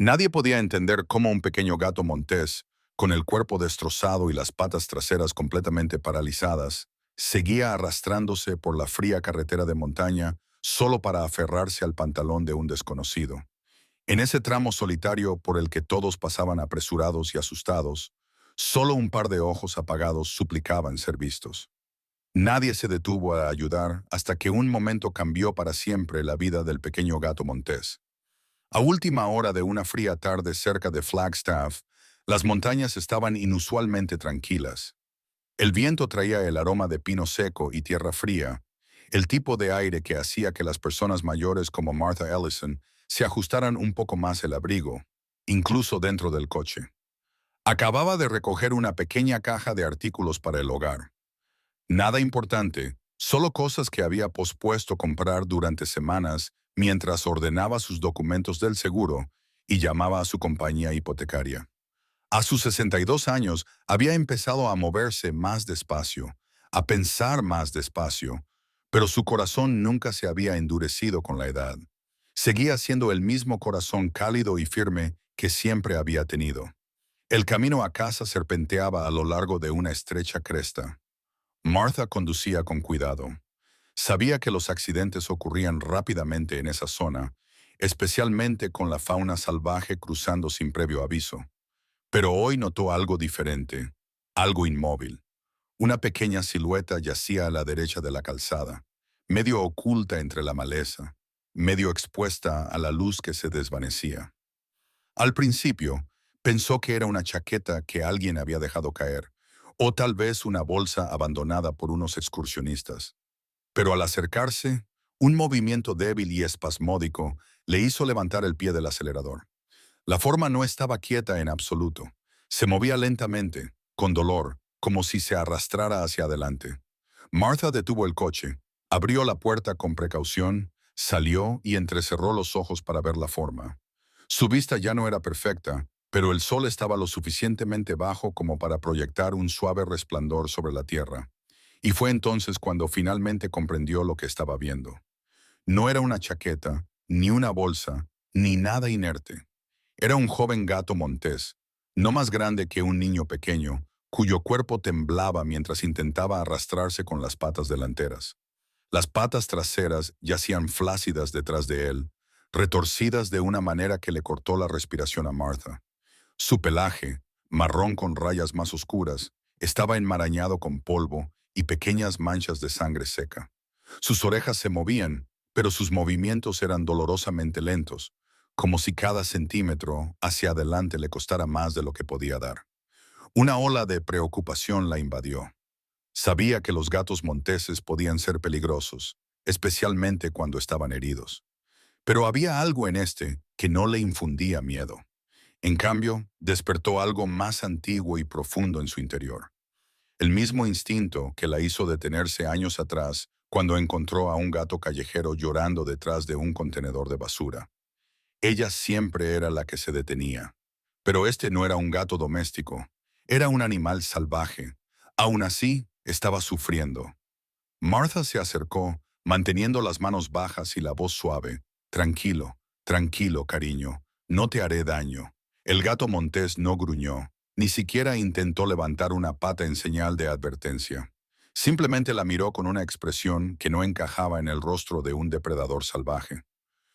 Nadie podía entender cómo un pequeño gato montés, con el cuerpo destrozado y las patas traseras completamente paralizadas, seguía arrastrándose por la fría carretera de montaña solo para aferrarse al pantalón de un desconocido. En ese tramo solitario por el que todos pasaban apresurados y asustados, solo un par de ojos apagados suplicaban ser vistos. Nadie se detuvo a ayudar hasta que un momento cambió para siempre la vida del pequeño gato montés. A última hora de una fría tarde cerca de Flagstaff, las montañas estaban inusualmente tranquilas. El viento traía el aroma de pino seco y tierra fría, el tipo de aire que hacía que las personas mayores como Martha Ellison se ajustaran un poco más el abrigo, incluso dentro del coche. Acababa de recoger una pequeña caja de artículos para el hogar. Nada importante, solo cosas que había pospuesto comprar durante semanas mientras ordenaba sus documentos del seguro y llamaba a su compañía hipotecaria. A sus 62 años había empezado a moverse más despacio, a pensar más despacio, pero su corazón nunca se había endurecido con la edad. Seguía siendo el mismo corazón cálido y firme que siempre había tenido. El camino a casa serpenteaba a lo largo de una estrecha cresta. Martha conducía con cuidado. Sabía que los accidentes ocurrían rápidamente en esa zona, especialmente con la fauna salvaje cruzando sin previo aviso. Pero hoy notó algo diferente, algo inmóvil. Una pequeña silueta yacía a la derecha de la calzada, medio oculta entre la maleza, medio expuesta a la luz que se desvanecía. Al principio, pensó que era una chaqueta que alguien había dejado caer, o tal vez una bolsa abandonada por unos excursionistas. Pero al acercarse, un movimiento débil y espasmódico le hizo levantar el pie del acelerador. La forma no estaba quieta en absoluto. Se movía lentamente, con dolor, como si se arrastrara hacia adelante. Martha detuvo el coche, abrió la puerta con precaución, salió y entrecerró los ojos para ver la forma. Su vista ya no era perfecta, pero el sol estaba lo suficientemente bajo como para proyectar un suave resplandor sobre la tierra. Y fue entonces cuando finalmente comprendió lo que estaba viendo. No era una chaqueta, ni una bolsa, ni nada inerte. Era un joven gato montés, no más grande que un niño pequeño, cuyo cuerpo temblaba mientras intentaba arrastrarse con las patas delanteras. Las patas traseras yacían flácidas detrás de él, retorcidas de una manera que le cortó la respiración a Martha. Su pelaje, marrón con rayas más oscuras, estaba enmarañado con polvo y pequeñas manchas de sangre seca. Sus orejas se movían, pero sus movimientos eran dolorosamente lentos, como si cada centímetro hacia adelante le costara más de lo que podía dar. Una ola de preocupación la invadió. Sabía que los gatos monteses podían ser peligrosos, especialmente cuando estaban heridos. Pero había algo en este que no le infundía miedo. En cambio, despertó algo más antiguo y profundo en su interior. El mismo instinto que la hizo detenerse años atrás cuando encontró a un gato callejero llorando detrás de un contenedor de basura. Ella siempre era la que se detenía. Pero este no era un gato doméstico, era un animal salvaje. Aún así, estaba sufriendo. Martha se acercó, manteniendo las manos bajas y la voz suave. Tranquilo, tranquilo, cariño, no te haré daño. El gato montés no gruñó, ni siquiera intentó levantar una pata en señal de advertencia. Simplemente la miró con una expresión que no encajaba en el rostro de un depredador salvaje.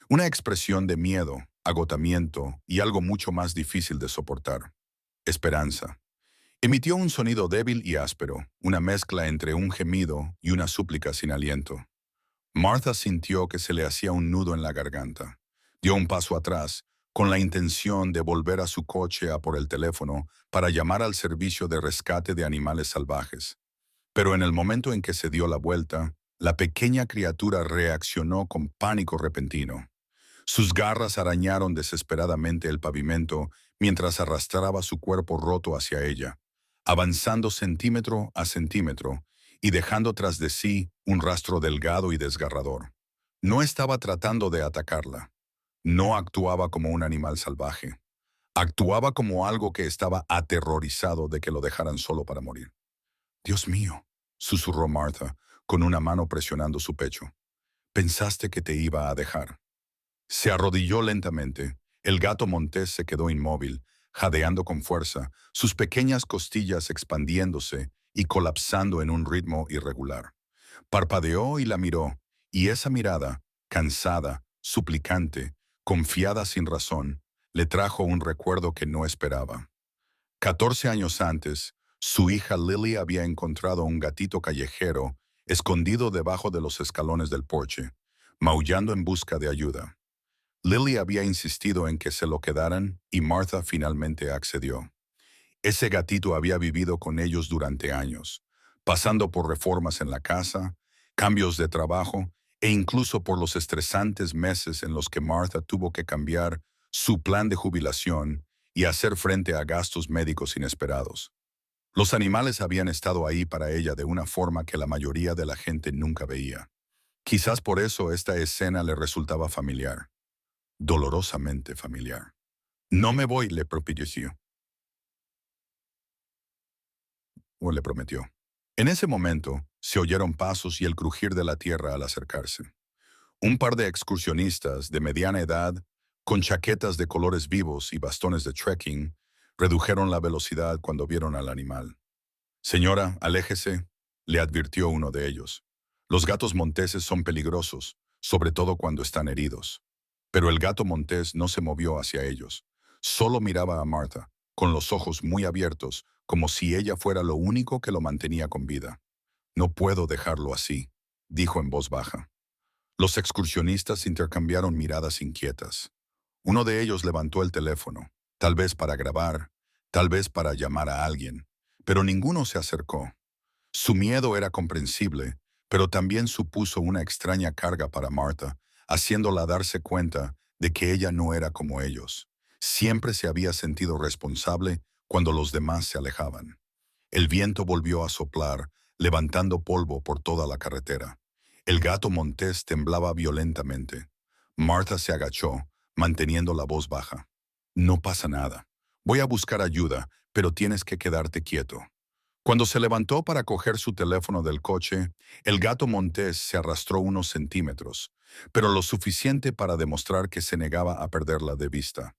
Una expresión de miedo, agotamiento y algo mucho más difícil de soportar. Esperanza. Emitió un sonido débil y áspero, una mezcla entre un gemido y una súplica sin aliento. Martha sintió que se le hacía un nudo en la garganta. Dio un paso atrás, con la intención de volver a su coche a por el teléfono para llamar al servicio de rescate de animales salvajes. Pero en el momento en que se dio la vuelta, la pequeña criatura reaccionó con pánico repentino. Sus garras arañaron desesperadamente el pavimento mientras arrastraba su cuerpo roto hacia ella, avanzando centímetro a centímetro y dejando tras de sí un rastro delgado y desgarrador. No estaba tratando de atacarla. No actuaba como un animal salvaje. Actuaba como algo que estaba aterrorizado de que lo dejaran solo para morir. «Dios mío», susurró Martha, con una mano presionando su pecho. «Pensaste que te iba a dejar». Se arrodilló lentamente, El gato montés se quedó inmóvil, jadeando con fuerza, sus pequeñas costillas expandiéndose y colapsando en un ritmo irregular. Parpadeó y la miró, y esa mirada, cansada, suplicante, confiada sin razón, le trajo un recuerdo que no esperaba. 14 años antes, su hija Lily había encontrado un gatito callejero escondido debajo de los escalones del porche, maullando en busca de ayuda. Lily había insistido en que se lo quedaran y Martha finalmente accedió. Ese gatito había vivido con ellos durante años, pasando por reformas en la casa, cambios de trabajo e incluso por los estresantes meses en los que Martha tuvo que cambiar su plan de jubilación y hacer frente a gastos médicos inesperados. Los animales habían estado ahí para ella de una forma que la mayoría de la gente nunca veía. Quizás por eso esta escena le resultaba familiar, dolorosamente familiar. No me voy, le prometió. Le prometió. En ese momento, se oyeron pasos y el crujir de la tierra al acercarse. Un par de excursionistas de mediana edad, con chaquetas de colores vivos y bastones de trekking, redujeron la velocidad cuando vieron al animal. Señora, aléjese, le advirtió uno de ellos. Los gatos monteses son peligrosos, sobre todo cuando están heridos. Pero el gato montés no se movió hacia ellos. Solo miraba a Martha, con los ojos muy abiertos, como si ella fuera lo único que lo mantenía con vida. No puedo dejarlo así, dijo en voz baja. Los excursionistas intercambiaron miradas inquietas. Uno de ellos levantó el teléfono, tal vez para grabar, tal vez para llamar a alguien, pero ninguno se acercó. Su miedo era comprensible, pero también supuso una extraña carga para Martha, haciéndola darse cuenta de que ella no era como ellos. Siempre se había sentido responsable cuando los demás se alejaban. El viento volvió a soplar, levantando polvo por toda la carretera. El gato montés temblaba violentamente. Martha se agachó, manteniendo la voz baja. No pasa nada. Voy a buscar ayuda, pero tienes que quedarte quieto. Cuando se levantó para coger su teléfono del coche, el gato montés se arrastró unos centímetros, pero lo suficiente para demostrar que se negaba a perderla de vista.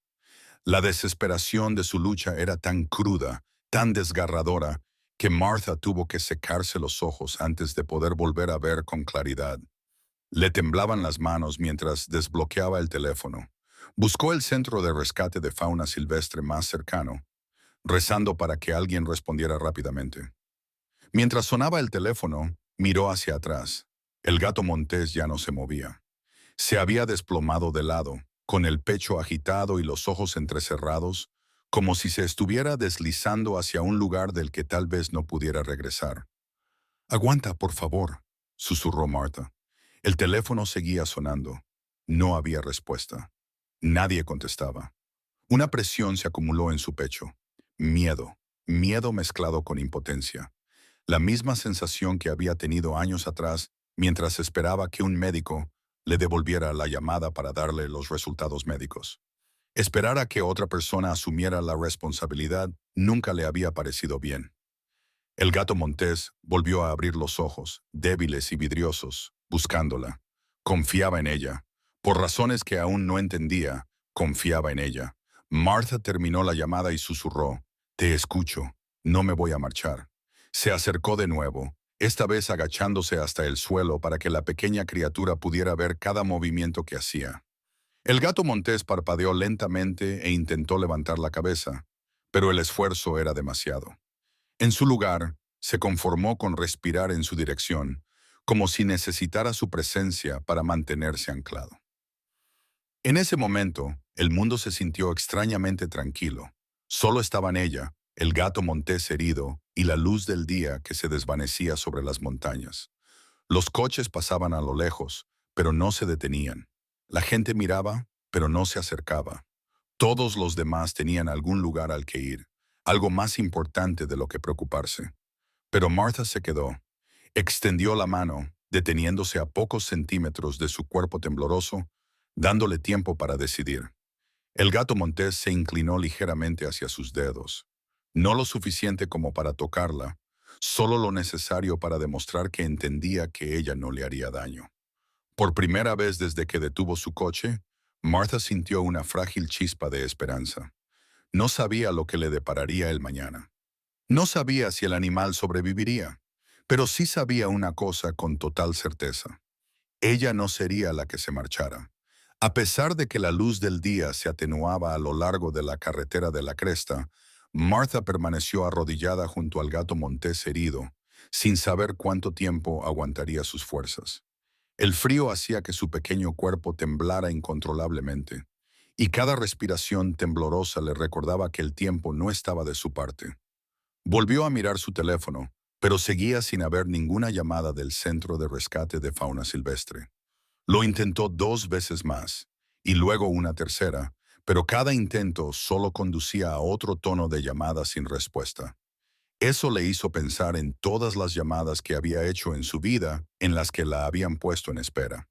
La desesperación de su lucha era tan cruda, tan desgarradora, que Martha tuvo que secarse los ojos antes de poder volver a ver con claridad. Le temblaban las manos mientras desbloqueaba el teléfono. Buscó el centro de rescate de fauna silvestre más cercano, rezando para que alguien respondiera rápidamente. Mientras sonaba el teléfono, miró hacia atrás. El gato montés ya no se movía. Se había desplomado de lado, con el pecho agitado y los ojos entrecerrados, como si se estuviera deslizando hacia un lugar del que tal vez no pudiera regresar. «Aguanta, por favor», susurró Martha. El teléfono seguía sonando. No había respuesta. Nadie contestaba. Una presión se acumuló en su pecho. Miedo, miedo mezclado con impotencia. La misma sensación que había tenido años atrás mientras esperaba que un médico le devolviera la llamada para darle los resultados médicos. Esperar a que otra persona asumiera la responsabilidad nunca le había parecido bien. El gato montés volvió a abrir los ojos, débiles y vidriosos, buscándola. Confiaba en ella. Por razones que aún no entendía, confiaba en ella. Martha terminó la llamada y susurró: «Te escucho. No me voy a marchar». Se acercó de nuevo, esta vez agachándose hasta el suelo para que la pequeña criatura pudiera ver cada movimiento que hacía. El gato montés parpadeó lentamente e intentó levantar la cabeza, pero el esfuerzo era demasiado. En su lugar, se conformó con respirar en su dirección, como si necesitara su presencia para mantenerse anclado. En ese momento, el mundo se sintió extrañamente tranquilo. Solo estaban ella, el gato montés herido y la luz del día que se desvanecía sobre las montañas. Los coches pasaban a lo lejos, pero no se detenían. La gente miraba, pero no se acercaba. Todos los demás tenían algún lugar al que ir, algo más importante de lo que preocuparse. Pero Martha se quedó. Extendió la mano, deteniéndose a pocos centímetros de su cuerpo tembloroso, dándole tiempo para decidir. El gato montés se inclinó ligeramente hacia sus dedos. No lo suficiente como para tocarla, solo lo necesario para demostrar que entendía que ella no le haría daño. Por primera vez desde que detuvo su coche, Martha sintió una frágil chispa de esperanza. No sabía lo que le depararía el mañana. No sabía si el animal sobreviviría, pero sí sabía una cosa con total certeza. Ella no sería la que se marchara. A pesar de que la luz del día se atenuaba a lo largo de la carretera de la cresta, Martha permaneció arrodillada junto al gato montés herido, sin saber cuánto tiempo aguantaría sus fuerzas. El frío hacía que su pequeño cuerpo temblara incontrolablemente, y cada respiración temblorosa le recordaba que el tiempo no estaba de su parte. Volvió a mirar su teléfono, pero seguía sin haber ninguna llamada del Centro de Rescate de Fauna Silvestre. Lo intentó 2 veces más, y luego una tercera, pero cada intento solo conducía a otro tono de llamada sin respuesta. Eso le hizo pensar en todas las llamadas que había hecho en su vida en las que la habían puesto en espera.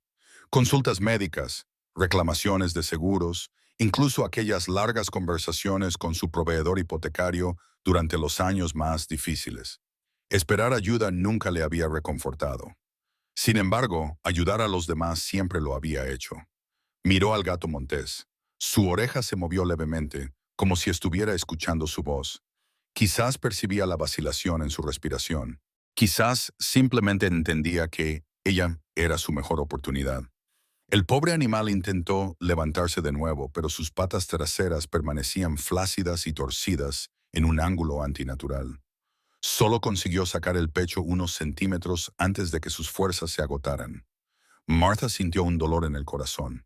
Consultas médicas, reclamaciones de seguros, incluso aquellas largas conversaciones con su proveedor hipotecario durante los años más difíciles. Esperar ayuda nunca le había reconfortado. Sin embargo, ayudar a los demás siempre lo había hecho. Miró al gato montés. Su oreja se movió levemente, como si estuviera escuchando su voz. Quizás percibía la vacilación en su respiración. Quizás simplemente entendía que ella era su mejor oportunidad. El pobre animal intentó levantarse de nuevo, pero sus patas traseras permanecían flácidas y torcidas en un ángulo antinatural. Solo consiguió sacar el pecho unos centímetros antes de que sus fuerzas se agotaran. Martha sintió un dolor en el corazón.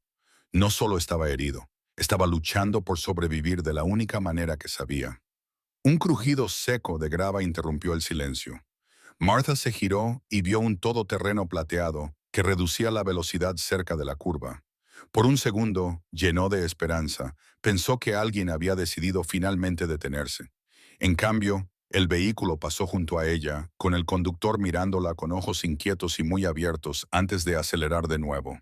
No solo estaba herido, estaba luchando por sobrevivir de la única manera que sabía. Un crujido seco de grava interrumpió el silencio. Martha se giró y vio un todoterreno plateado que reducía la velocidad cerca de la curva. Por un segundo, lleno de esperanza, pensó que alguien había decidido finalmente detenerse. En cambio, el vehículo pasó junto a ella, con el conductor mirándola con ojos inquietos y muy abiertos antes de acelerar de nuevo.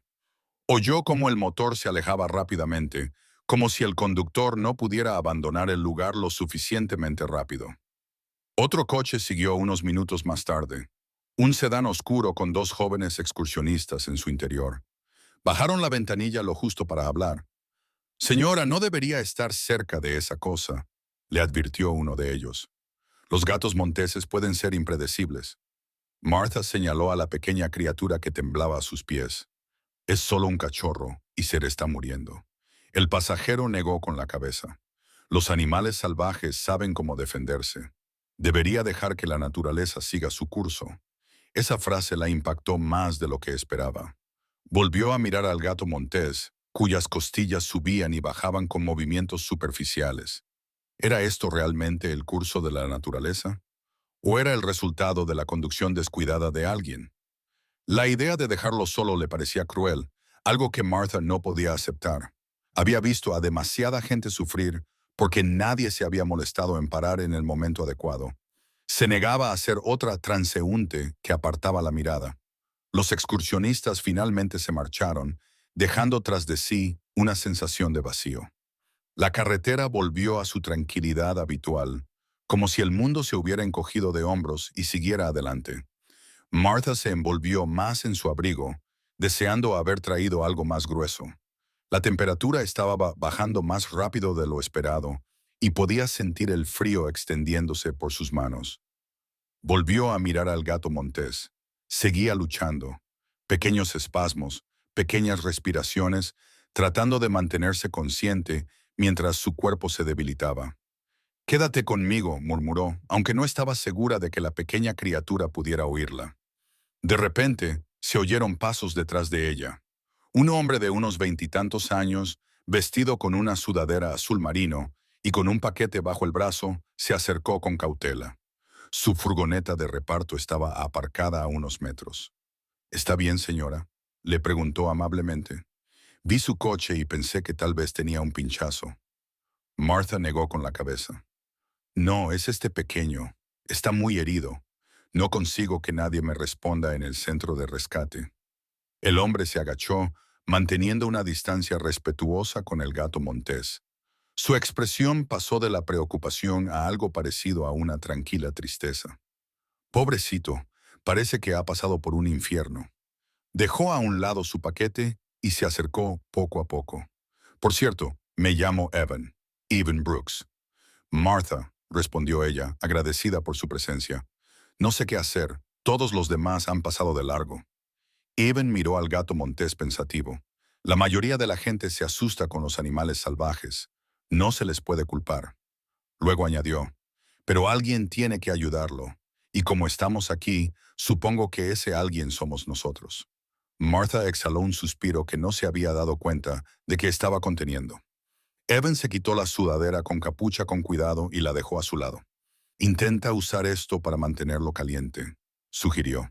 Oyó cómo el motor se alejaba rápidamente, como si el conductor no pudiera abandonar el lugar lo suficientemente rápido. Otro coche siguió unos minutos más tarde. Un sedán oscuro con 2 jóvenes excursionistas en su interior. Bajaron la ventanilla lo justo para hablar. Señora, no debería estar cerca de esa cosa, le advirtió uno de ellos. Los gatos monteses pueden ser impredecibles. Martha señaló a la pequeña criatura que temblaba a sus pies. Es solo un cachorro y se le está muriendo. El pasajero negó con la cabeza. Los animales salvajes saben cómo defenderse. Debería dejar que la naturaleza siga su curso. Esa frase la impactó más de lo que esperaba. Volvió a mirar al gato montés, cuyas costillas subían y bajaban con movimientos superficiales. ¿Era esto realmente el curso de la naturaleza? ¿O era el resultado de la conducción descuidada de alguien? La idea de dejarlo solo le parecía cruel, algo que Martha no podía aceptar. Había visto a demasiada gente sufrir porque nadie se había molestado en parar en el momento adecuado. Se negaba a ser otra transeúnte que apartaba la mirada. Los excursionistas finalmente se marcharon, dejando tras de sí una sensación de vacío. La carretera volvió a su tranquilidad habitual, como si el mundo se hubiera encogido de hombros y siguiera adelante. Martha se envolvió más en su abrigo, deseando haber traído algo más grueso. La temperatura estaba bajando más rápido de lo esperado, y podía sentir el frío extendiéndose por sus manos. Volvió a mirar al gato montés. Seguía luchando. Pequeños espasmos, pequeñas respiraciones, tratando de mantenerse consciente mientras su cuerpo se debilitaba. «Quédate conmigo», murmuró, aunque no estaba segura de que la pequeña criatura pudiera oírla. De repente, se oyeron pasos detrás de ella. Un hombre de unos 20 y tantos años, vestido con una sudadera azul marino y con un paquete bajo el brazo, se acercó con cautela. Su furgoneta de reparto estaba aparcada a unos metros. «¿Está bien, señora?», le preguntó amablemente. «Vi su coche y pensé que tal vez tenía un pinchazo». Martha negó con la cabeza. «No, es este pequeño. Está muy herido. No consigo que nadie me responda en el centro de rescate». El hombre se agachó, manteniendo una distancia respetuosa con el gato montés. Su expresión pasó de la preocupación a algo parecido a una tranquila tristeza. «Pobrecito, parece que ha pasado por un infierno». Dejó a un lado su paquete y se acercó poco a poco. Por cierto, me llamo Evan Brooks. Martha, respondió ella, agradecida por su presencia. No sé qué hacer. Todos los demás han pasado de largo. Evan miró al gato montés pensativo. La mayoría de la gente se asusta con los animales salvajes. No se les puede culpar. Luego añadió, pero alguien tiene que ayudarlo. Y como estamos aquí, supongo que ese alguien somos nosotros. Martha exhaló un suspiro que no se había dado cuenta de que estaba conteniendo. Evan se quitó la sudadera con capucha con cuidado y la dejó a su lado. Intenta usar esto para mantenerlo caliente, sugirió.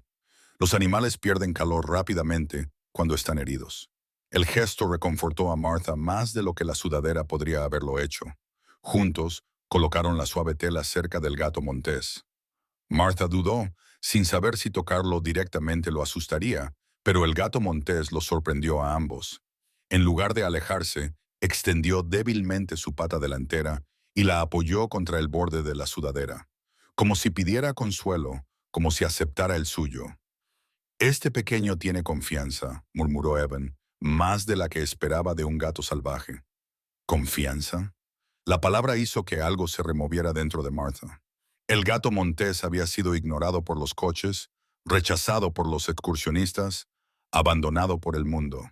Los animales pierden calor rápidamente cuando están heridos. El gesto reconfortó a Martha más de lo que la sudadera podría haberlo hecho. Juntos, colocaron la suave tela cerca del gato montés. Martha dudó, sin saber si tocarlo directamente lo asustaría, pero el gato montés lo sorprendió a ambos. En lugar de alejarse, extendió débilmente su pata delantera y la apoyó contra el borde de la sudadera, como si pidiera consuelo, como si aceptara el suyo. Este pequeño tiene confianza, murmuró Evan, más de la que esperaba de un gato salvaje. ¿Confianza? La palabra hizo que algo se removiera dentro de Martha. El gato montés había sido ignorado por los coches, rechazado por los excursionistas, abandonado por el mundo.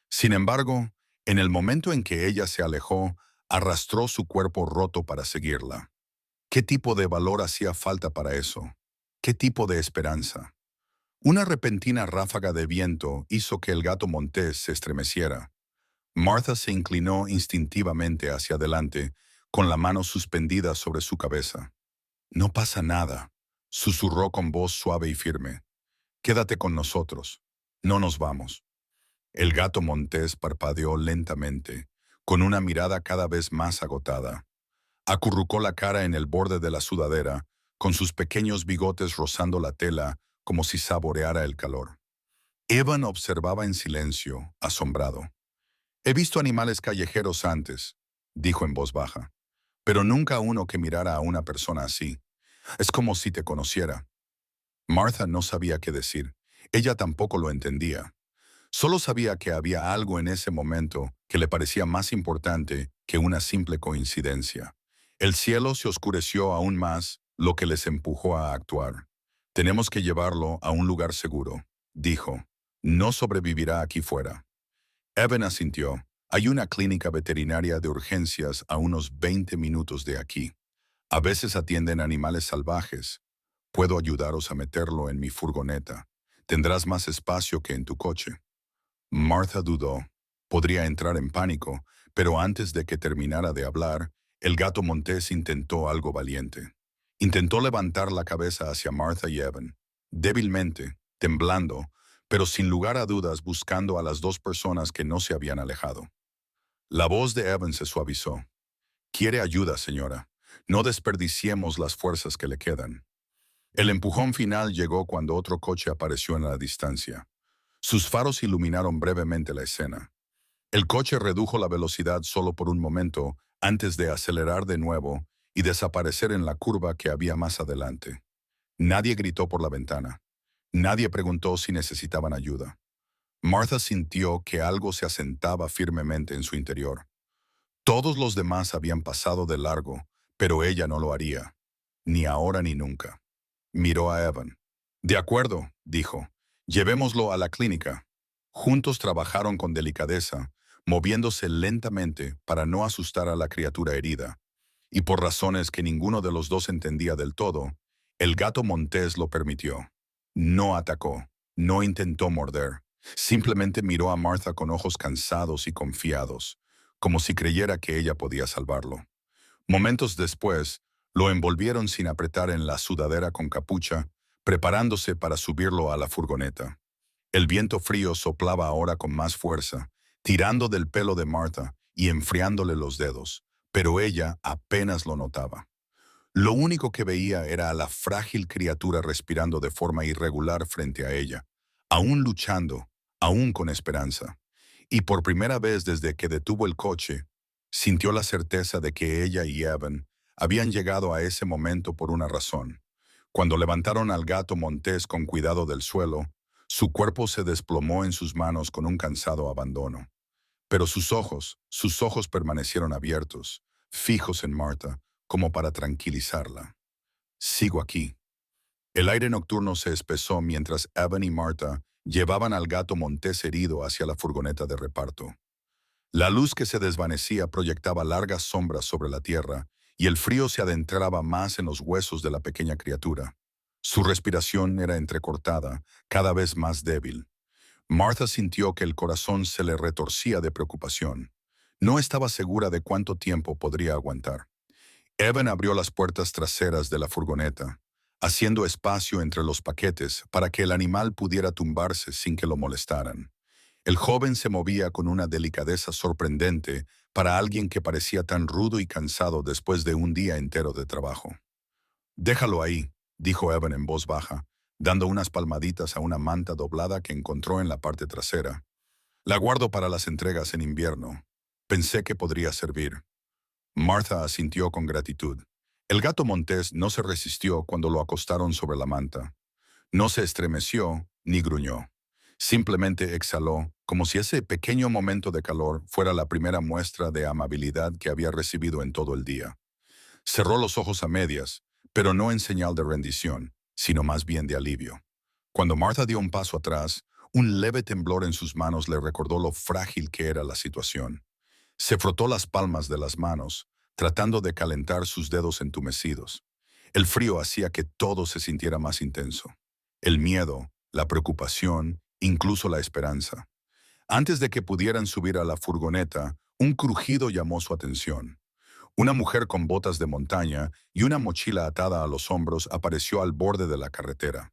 Sin embargo, en el momento en que ella se alejó, arrastró su cuerpo roto para seguirla. ¿Qué tipo de valor hacía falta para eso? ¿Qué tipo de esperanza? Una repentina ráfaga de viento hizo que el gato montés se estremeciera. Martha se inclinó instintivamente hacia adelante, con la mano suspendida sobre su cabeza. No pasa nada, susurró con voz suave y firme. Quédate con nosotros. No nos vamos. El gato montés parpadeó lentamente, con una mirada cada vez más agotada. Acurrucó la cara en el borde de la sudadera, con sus pequeños bigotes rozando la tela como si saboreara el calor. Evan observaba en silencio, asombrado. He visto animales callejeros antes, dijo en voz baja, pero nunca uno que mirara a una persona así. Es como si te conociera. Martha no sabía qué decir. Ella tampoco lo entendía. Solo sabía que había algo en ese momento que le parecía más importante que una simple coincidencia. El cielo se oscureció aún más, lo que les empujó a actuar. Tenemos que llevarlo a un lugar seguro, dijo. No sobrevivirá aquí fuera. Evan asintió. Hay una clínica veterinaria de urgencias a unos 20 minutos de aquí. A veces atienden animales salvajes. Puedo ayudaros a meterlo en mi furgoneta. Tendrás más espacio que en tu coche. Martha dudó. Podría entrar en pánico, pero antes de que terminara de hablar, el gato montés intentó algo valiente. Intentó levantar la cabeza hacia Martha y Evan, débilmente, temblando, pero sin lugar a dudas buscando a las dos personas que no se habían alejado. La voz de Evan se suavizó. Quiere ayuda, señora. No desperdiciemos las fuerzas que le quedan. El empujón final llegó cuando otro coche apareció en la distancia. Sus faros iluminaron brevemente la escena. El coche redujo la velocidad solo por un momento antes de acelerar de nuevo y desaparecer en la curva que había más adelante. Nadie gritó por la ventana. Nadie preguntó si necesitaban ayuda. Martha sintió que algo se asentaba firmemente en su interior. Todos los demás habían pasado de largo, pero ella no lo haría. Ni ahora ni nunca. Miró a Evan. De acuerdo, dijo. Llevémoslo a la clínica. Juntos trabajaron con delicadeza, moviéndose lentamente para no asustar a la criatura herida. Y por razones que ninguno de los dos entendía del todo, el gato montés lo permitió. No atacó, no intentó morder. Simplemente miró a Martha con ojos cansados y confiados, como si creyera que ella podía salvarlo. Momentos después, lo envolvieron sin apretar en la sudadera con capucha, preparándose para subirlo a la furgoneta. El viento frío soplaba ahora con más fuerza, tirando del pelo de Martha y enfriándole los dedos, pero ella apenas lo notaba. Lo único que veía era a la frágil criatura respirando de forma irregular frente a ella, aún luchando, aún con esperanza. Y por primera vez desde que detuvo el coche, sintió la certeza de que ella y Evan habían llegado a ese momento por una razón. Cuando levantaron al gato montés con cuidado del suelo, su cuerpo se desplomó en sus manos con un cansado abandono. Pero sus ojos permanecieron abiertos, fijos en Martha, como para tranquilizarla. Sigo aquí. El aire nocturno se espesó mientras Evan y Martha llevaban al gato montés herido hacia la furgoneta de reparto. La luz que se desvanecía proyectaba largas sombras sobre la tierra y el frío se adentraba más en los huesos de la pequeña criatura. Su respiración era entrecortada, cada vez más débil. Martha sintió que el corazón se le retorcía de preocupación. No estaba segura de cuánto tiempo podría aguantar. Evan abrió las puertas traseras de la furgoneta, haciendo espacio entre los paquetes para que el animal pudiera tumbarse sin que lo molestaran. El joven se movía con una delicadeza sorprendente para alguien que parecía tan rudo y cansado después de un día entero de trabajo. «Déjalo ahí», dijo Evan en voz baja, dando unas palmaditas a una manta doblada que encontró en la parte trasera. «La guardo para las entregas en invierno. Pensé que podría servir». Martha asintió con gratitud. El gato montés no se resistió cuando lo acostaron sobre la manta. No se estremeció ni gruñó. Simplemente exhaló, como si ese pequeño momento de calor fuera la primera muestra de amabilidad que había recibido en todo el día. Cerró los ojos a medias, pero no en señal de rendición, sino más bien de alivio. Cuando Martha dio un paso atrás, un leve temblor en sus manos le recordó lo frágil que era la situación. Se frotó las palmas de las manos, tratando de calentar sus dedos entumecidos. El frío hacía que todo se sintiera más intenso. El miedo, la preocupación, incluso la esperanza. Antes de que pudieran subir a la furgoneta, un crujido llamó su atención. Una mujer con botas de montaña y una mochila atada a los hombros apareció al borde de la carretera.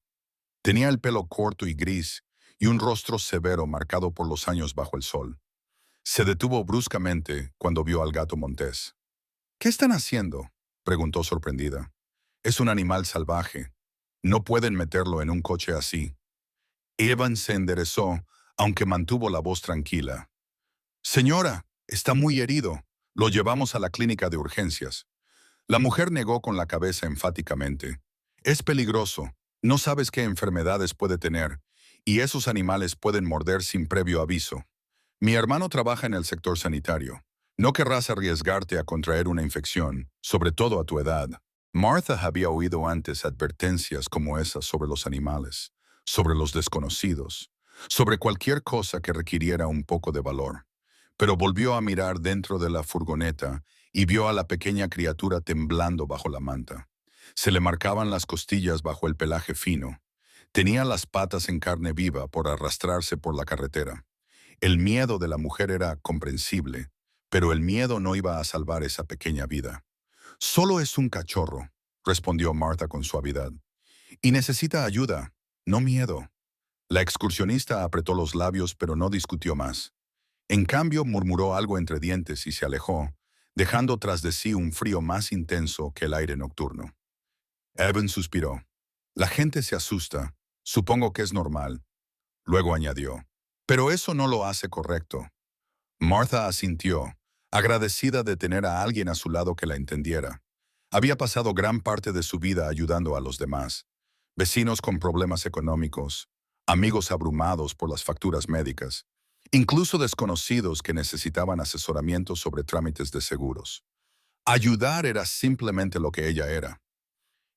Tenía el pelo corto y gris y un rostro severo marcado por los años bajo el sol. Se detuvo bruscamente cuando vio al gato montés. «¿Qué están haciendo?», preguntó sorprendida. «Es un animal salvaje. No pueden meterlo en un coche así». Evan se enderezó, aunque mantuvo la voz tranquila. «Señora, está muy herido. Lo llevamos a la clínica de urgencias». La mujer negó con la cabeza enfáticamente. «Es peligroso. No sabes qué enfermedades puede tener, y esos animales pueden morder sin previo aviso. Mi hermano trabaja en el sector sanitario. No querrás arriesgarte a contraer una infección, sobre todo a tu edad». Martha había oído antes advertencias como esas sobre los animales, sobre los desconocidos, sobre cualquier cosa que requiriera un poco de valor. Pero volvió a mirar dentro de la furgoneta y vio a la pequeña criatura temblando bajo la manta. Se le marcaban las costillas bajo el pelaje fino. Tenía las patas en carne viva por arrastrarse por la carretera. El miedo de la mujer era comprensible, pero el miedo no iba a salvar esa pequeña vida. «Solo es un cachorro», respondió Martha con suavidad. «Y necesita ayuda, no miedo». La excursionista apretó los labios pero no discutió más. En cambio, murmuró algo entre dientes y se alejó, dejando tras de sí un frío más intenso que el aire nocturno. Evan suspiró. «La gente se asusta. Supongo que es normal». Luego añadió. «Pero eso no lo hace correcto». Martha asintió, agradecida de tener a alguien a su lado que la entendiera. Había pasado gran parte de su vida ayudando a los demás. Vecinos con problemas económicos, amigos abrumados por las facturas médicas, incluso desconocidos que necesitaban asesoramiento sobre trámites de seguros. Ayudar era simplemente lo que ella era.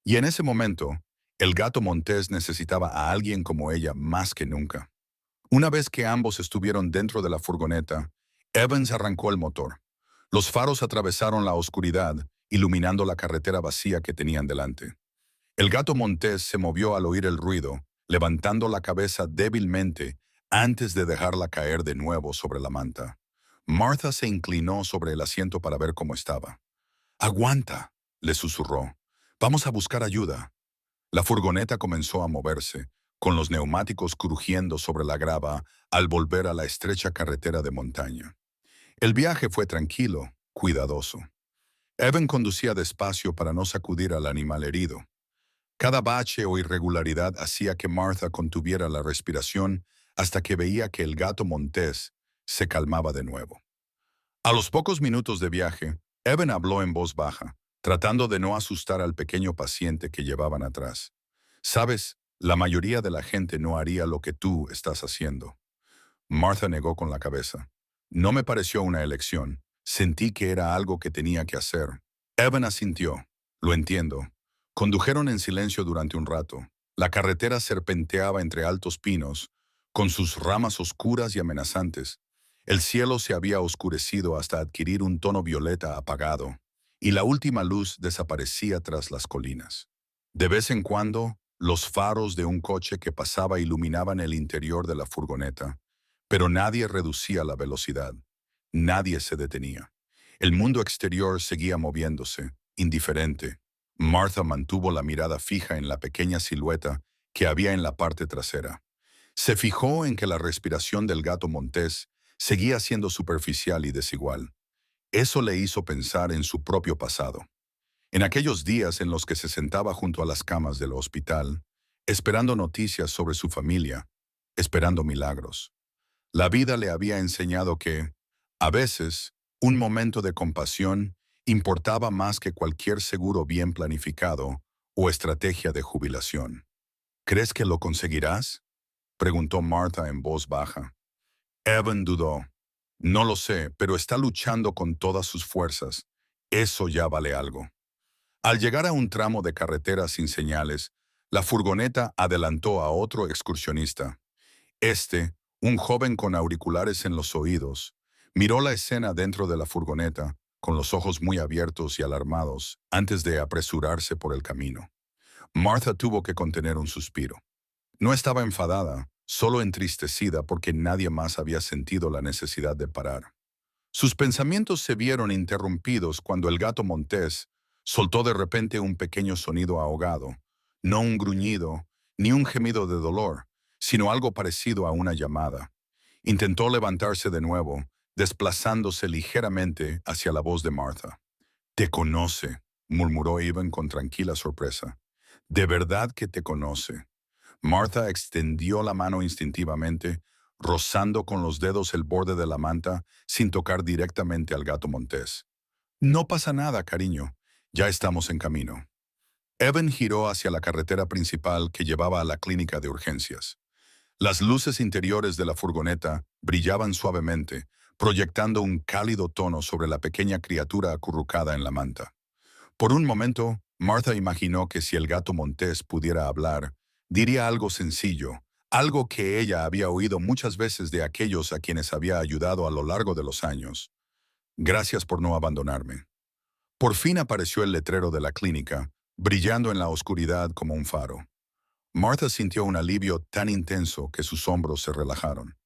Y en ese momento, el gato montés necesitaba a alguien como ella más que nunca. Una vez que ambos estuvieron dentro de la furgoneta, Evans arrancó el motor. Los faros atravesaron la oscuridad, iluminando la carretera vacía que tenían delante. El gato montés se movió al oír el ruido, levantando la cabeza débilmente antes de dejarla caer de nuevo sobre la manta. Martha se inclinó sobre el asiento para ver cómo estaba. «Aguanta», le susurró. «Vamos a buscar ayuda». La furgoneta comenzó a moverse, con los neumáticos crujiendo sobre la grava al volver a la estrecha carretera de montaña. El viaje fue tranquilo, cuidadoso. Evan conducía despacio para no sacudir al animal herido. Cada bache o irregularidad hacía que Martha contuviera la respiración hasta que veía que el gato montés se calmaba de nuevo. A los pocos minutos de viaje, Evan habló en voz baja, tratando de no asustar al pequeño paciente que llevaban atrás. «Sabes, la mayoría de la gente no haría lo que tú estás haciendo». Martha negó con la cabeza. No me pareció una elección. Sentí que era algo que tenía que hacer. Evan asintió. Lo entiendo. Condujeron en silencio durante un rato. La carretera serpenteaba entre altos pinos, con sus ramas oscuras y amenazantes. El cielo se había oscurecido hasta adquirir un tono violeta apagado, y la última luz desaparecía tras las colinas. De vez en cuando, los faros de un coche que pasaba iluminaban el interior de la furgoneta, pero nadie reducía la velocidad. Nadie se detenía. El mundo exterior seguía moviéndose, indiferente. Martha mantuvo la mirada fija en la pequeña silueta que había en la parte trasera. Se fijó en que la respiración del gato montés seguía siendo superficial y desigual. Eso le hizo pensar en su propio pasado. En aquellos días en los que se sentaba junto a las camas del hospital, esperando noticias sobre su familia, esperando milagros. La vida le había enseñado que, a veces, un momento de compasión importaba más que cualquier seguro bien planificado o estrategia de jubilación. ¿Crees que lo conseguirás?, preguntó Martha en voz baja. Evan dudó. No lo sé, pero está luchando con todas sus fuerzas. Eso ya vale algo. Al llegar a un tramo de carretera sin señales, la furgoneta adelantó a otro excursionista. Este, un joven con auriculares en los oídos, miró la escena dentro de la furgoneta, con los ojos muy abiertos y alarmados, antes de apresurarse por el camino. Martha tuvo que contener un suspiro. No estaba enfadada, solo entristecida porque nadie más había sentido la necesidad de parar. Sus pensamientos se vieron interrumpidos cuando el gato montés soltó de repente un pequeño sonido ahogado, no un gruñido, ni un gemido de dolor, sino algo parecido a una llamada. Intentó levantarse de nuevo, desplazándose ligeramente hacia la voz de Martha. «Te conoce», murmuró Evan con tranquila sorpresa. «De verdad que te conoce». Martha extendió la mano instintivamente, rozando con los dedos el borde de la manta sin tocar directamente al gato montés. «No pasa nada, cariño. Ya estamos en camino». Evan giró hacia la carretera principal que llevaba a la clínica de urgencias. Las luces interiores de la furgoneta brillaban suavemente, proyectando un cálido tono sobre la pequeña criatura acurrucada en la manta. Por un momento, Martha imaginó que si el gato montés pudiera hablar, diría algo sencillo, algo que ella había oído muchas veces de aquellos a quienes había ayudado a lo largo de los años. «Gracias por no abandonarme». Por fin apareció el letrero de la clínica, brillando en la oscuridad como un faro. Martha sintió un alivio tan intenso que sus hombros se relajaron.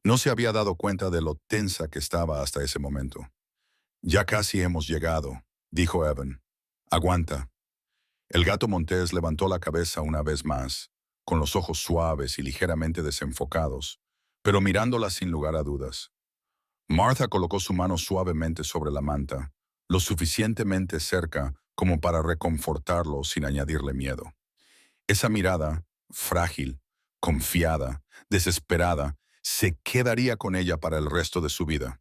No se había dado cuenta de lo tensa que estaba hasta ese momento. «Ya casi hemos llegado», dijo Evan. «Aguanta». El gato montés levantó la cabeza una vez más, con los ojos suaves y ligeramente desenfocados, pero mirándola sin lugar a dudas. Martha colocó su mano suavemente sobre la manta, lo suficientemente cerca como para reconfortarlo sin añadirle miedo. Esa mirada, frágil, confiada, desesperada, se quedaría con ella para el resto de su vida.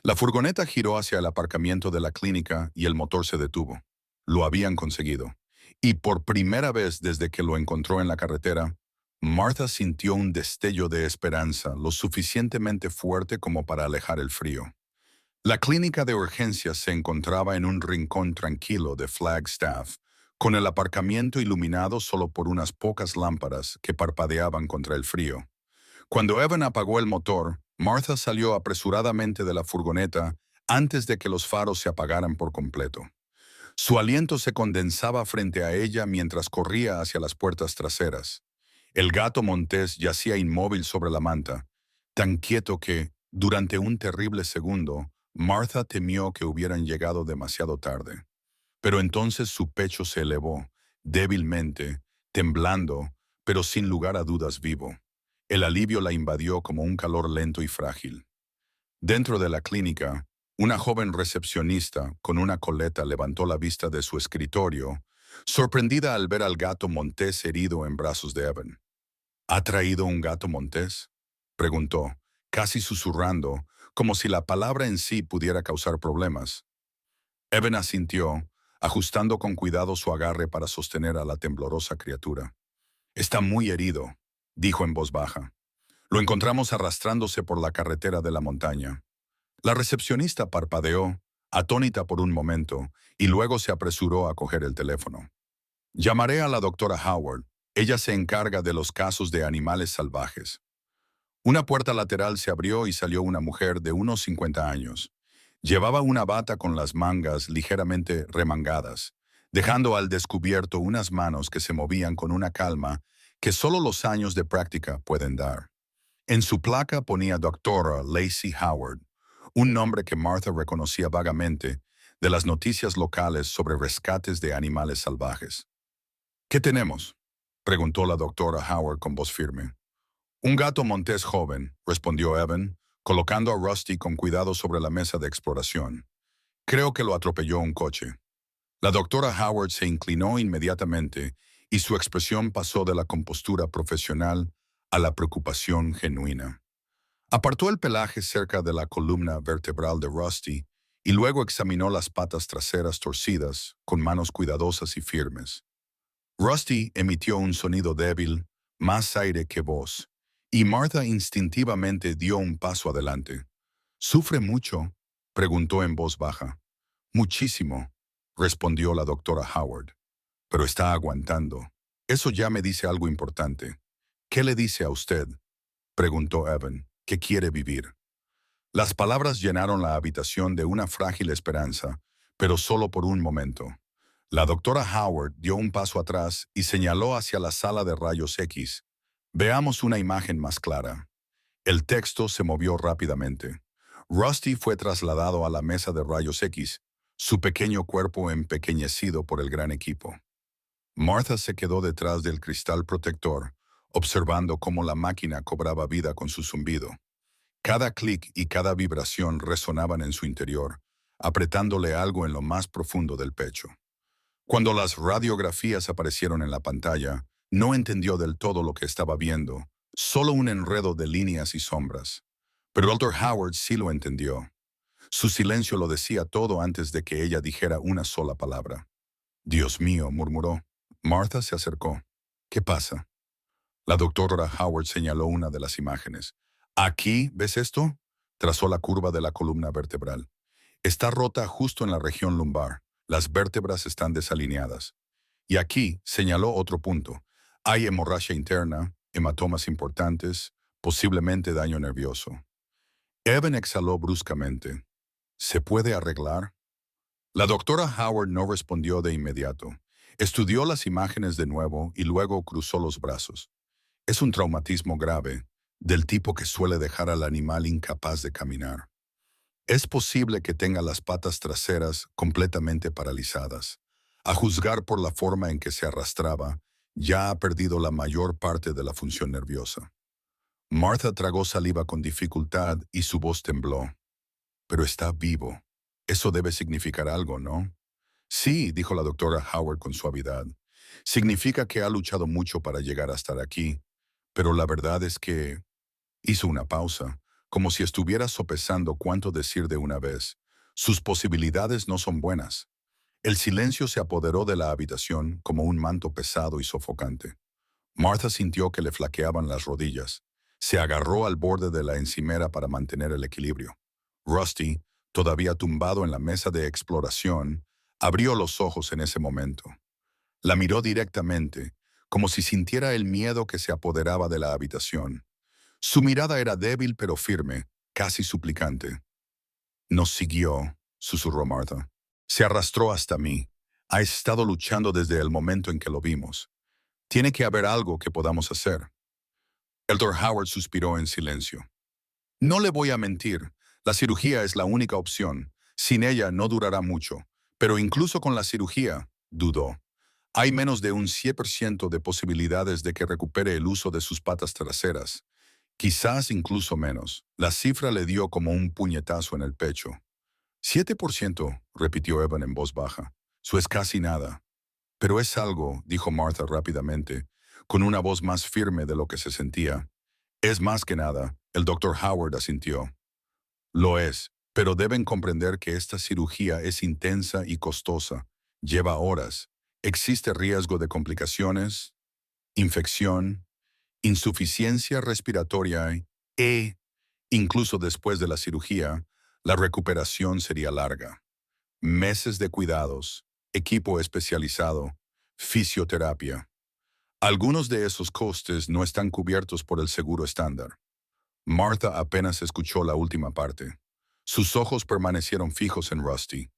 La furgoneta giró hacia el aparcamiento de la clínica y el motor se detuvo. Lo habían conseguido. Y por primera vez desde que lo encontró en la carretera, Martha sintió un destello de esperanza lo suficientemente fuerte como para alejar el frío. La clínica de urgencias se encontraba en un rincón tranquilo de Flagstaff, con el aparcamiento iluminado solo por unas pocas lámparas que parpadeaban contra el frío. Cuando Evan apagó el motor, Martha salió apresuradamente de la furgoneta antes de que los faros se apagaran por completo. Su aliento se condensaba frente a ella mientras corría hacia las puertas traseras. El gato montés yacía inmóvil sobre la manta, tan quieto que, durante un terrible segundo, Martha temió que hubieran llegado demasiado tarde. Pero entonces su pecho se elevó, débilmente, temblando, pero sin lugar a dudas vivo. El alivio la invadió como un calor lento y frágil. Dentro de la clínica, una joven recepcionista con una coleta levantó la vista de su escritorio, sorprendida al ver al gato montés herido en brazos de Evan. «¿Ha traído un gato montés?», preguntó, casi susurrando, como si la palabra en sí pudiera causar problemas. Evan asintió, ajustando con cuidado su agarre para sostener a la temblorosa criatura. «Está muy herido», dijo en voz baja. «Lo encontramos arrastrándose por la carretera de la montaña». La recepcionista parpadeó, atónita por un momento, y luego se apresuró a coger el teléfono. Llamaré a la doctora Howard. Ella se encarga de los casos de animales salvajes. Una puerta lateral se abrió y salió una mujer de unos 50 años. Llevaba una bata con las mangas ligeramente remangadas, dejando al descubierto unas manos que se movían con una calma que solo los años de práctica pueden dar. En su placa ponía Doctora Lacey Howard, un nombre que Martha reconocía vagamente de las noticias locales sobre rescates de animales salvajes. ¿Qué tenemos?, preguntó la doctora Howard con voz firme. Un gato montés joven, respondió Evan, colocando a Rusty con cuidado sobre la mesa de exploración. Creo que lo atropelló un coche. La doctora Howard se inclinó inmediatamente y su expresión pasó de la compostura profesional a la preocupación genuina. Apartó el pelaje cerca de la columna vertebral de Rusty y luego examinó las patas traseras torcidas con manos cuidadosas y firmes. Rusty emitió un sonido débil, más aire que voz, y Martha instintivamente dio un paso adelante. ¿Sufre mucho?, preguntó en voz baja. Muchísimo, respondió la doctora Howard. Pero está aguantando. Eso ya me dice algo importante. ¿Qué le dice a usted?, preguntó Evan, que quiere vivir. Las palabras llenaron la habitación de una frágil esperanza, pero solo por un momento. La doctora Howard dio un paso atrás y señaló hacia la sala de rayos X. Veamos una imagen más clara. El texto se movió rápidamente. Rusty fue trasladado a la mesa de rayos X, su pequeño cuerpo empequeñecido por el gran equipo. Martha se quedó detrás del cristal protector, observando cómo la máquina cobraba vida con su zumbido. Cada clic y cada vibración resonaban en su interior, apretándole algo en lo más profundo del pecho. Cuando las radiografías aparecieron en la pantalla, no entendió del todo lo que estaba viendo, solo un enredo de líneas y sombras. Pero Dr. Howard sí lo entendió. Su silencio lo decía todo antes de que ella dijera una sola palabra. «Dios mío», murmuró. Martha se acercó. «¿Qué pasa?». La doctora Howard señaló una de las imágenes. «Aquí, ¿ves esto?», trazó la curva de la columna vertebral. «Está rota justo en la región lumbar. Las vértebras están desalineadas. Y aquí», señaló otro punto, «hay hemorragia interna, hematomas importantes, posiblemente daño nervioso». Evan exhaló bruscamente. «¿Se puede arreglar?». La doctora Howard no respondió de inmediato. Estudió las imágenes de nuevo y luego cruzó los brazos. «Es un traumatismo grave, del tipo que suele dejar al animal incapaz de caminar. Es posible que tenga las patas traseras completamente paralizadas. A juzgar por la forma en que se arrastraba, ya ha perdido la mayor parte de la función nerviosa». Martha tragó saliva con dificultad y su voz tembló. «Pero está vivo. Eso debe significar algo, ¿no?». «Sí», dijo la doctora Howard con suavidad. «Significa que ha luchado mucho para llegar a estar aquí. Pero la verdad es que…». Hizo una pausa, como si estuviera sopesando cuánto decir de una vez. Sus posibilidades no son buenas. El silencio se apoderó de la habitación como un manto pesado y sofocante. Martha sintió que le flaqueaban las rodillas. Se agarró al borde de la encimera para mantener el equilibrio. Rusty, todavía tumbado en la mesa de exploración, abrió los ojos en ese momento. La miró directamente, como si sintiera el miedo que se apoderaba de la habitación. Su mirada era débil pero firme, casi suplicante. «Nos siguió», susurró Martha. «Se arrastró hasta mí. Ha estado luchando desde el momento en que lo vimos. Tiene que haber algo que podamos hacer». El Dr. Howard suspiró en silencio. «No le voy a mentir. La cirugía es la única opción. Sin ella no durará mucho. Pero incluso con la cirugía», dudó, «hay menos de un 100% de posibilidades de que recupere el uso de sus patas traseras. Quizás incluso menos». La cifra le dio como un puñetazo en el pecho. «7%», repitió Evan en voz baja. «Eso es casi nada». «Pero es algo», dijo Martha rápidamente, con una voz más firme de lo que se sentía. «Es más que nada», el Dr. Howard asintió. «Lo es, pero deben comprender que esta cirugía es intensa y costosa. Lleva horas. Existe riesgo de complicaciones, infección, insuficiencia respiratoria e, incluso después de la cirugía, La recuperación sería larga. Meses de cuidados, equipo especializado, fisioterapia. Algunos de esos costes no están cubiertos por el seguro estándar. Martha apenas escuchó la última parte. Sus ojos permanecieron fijos en Rusty.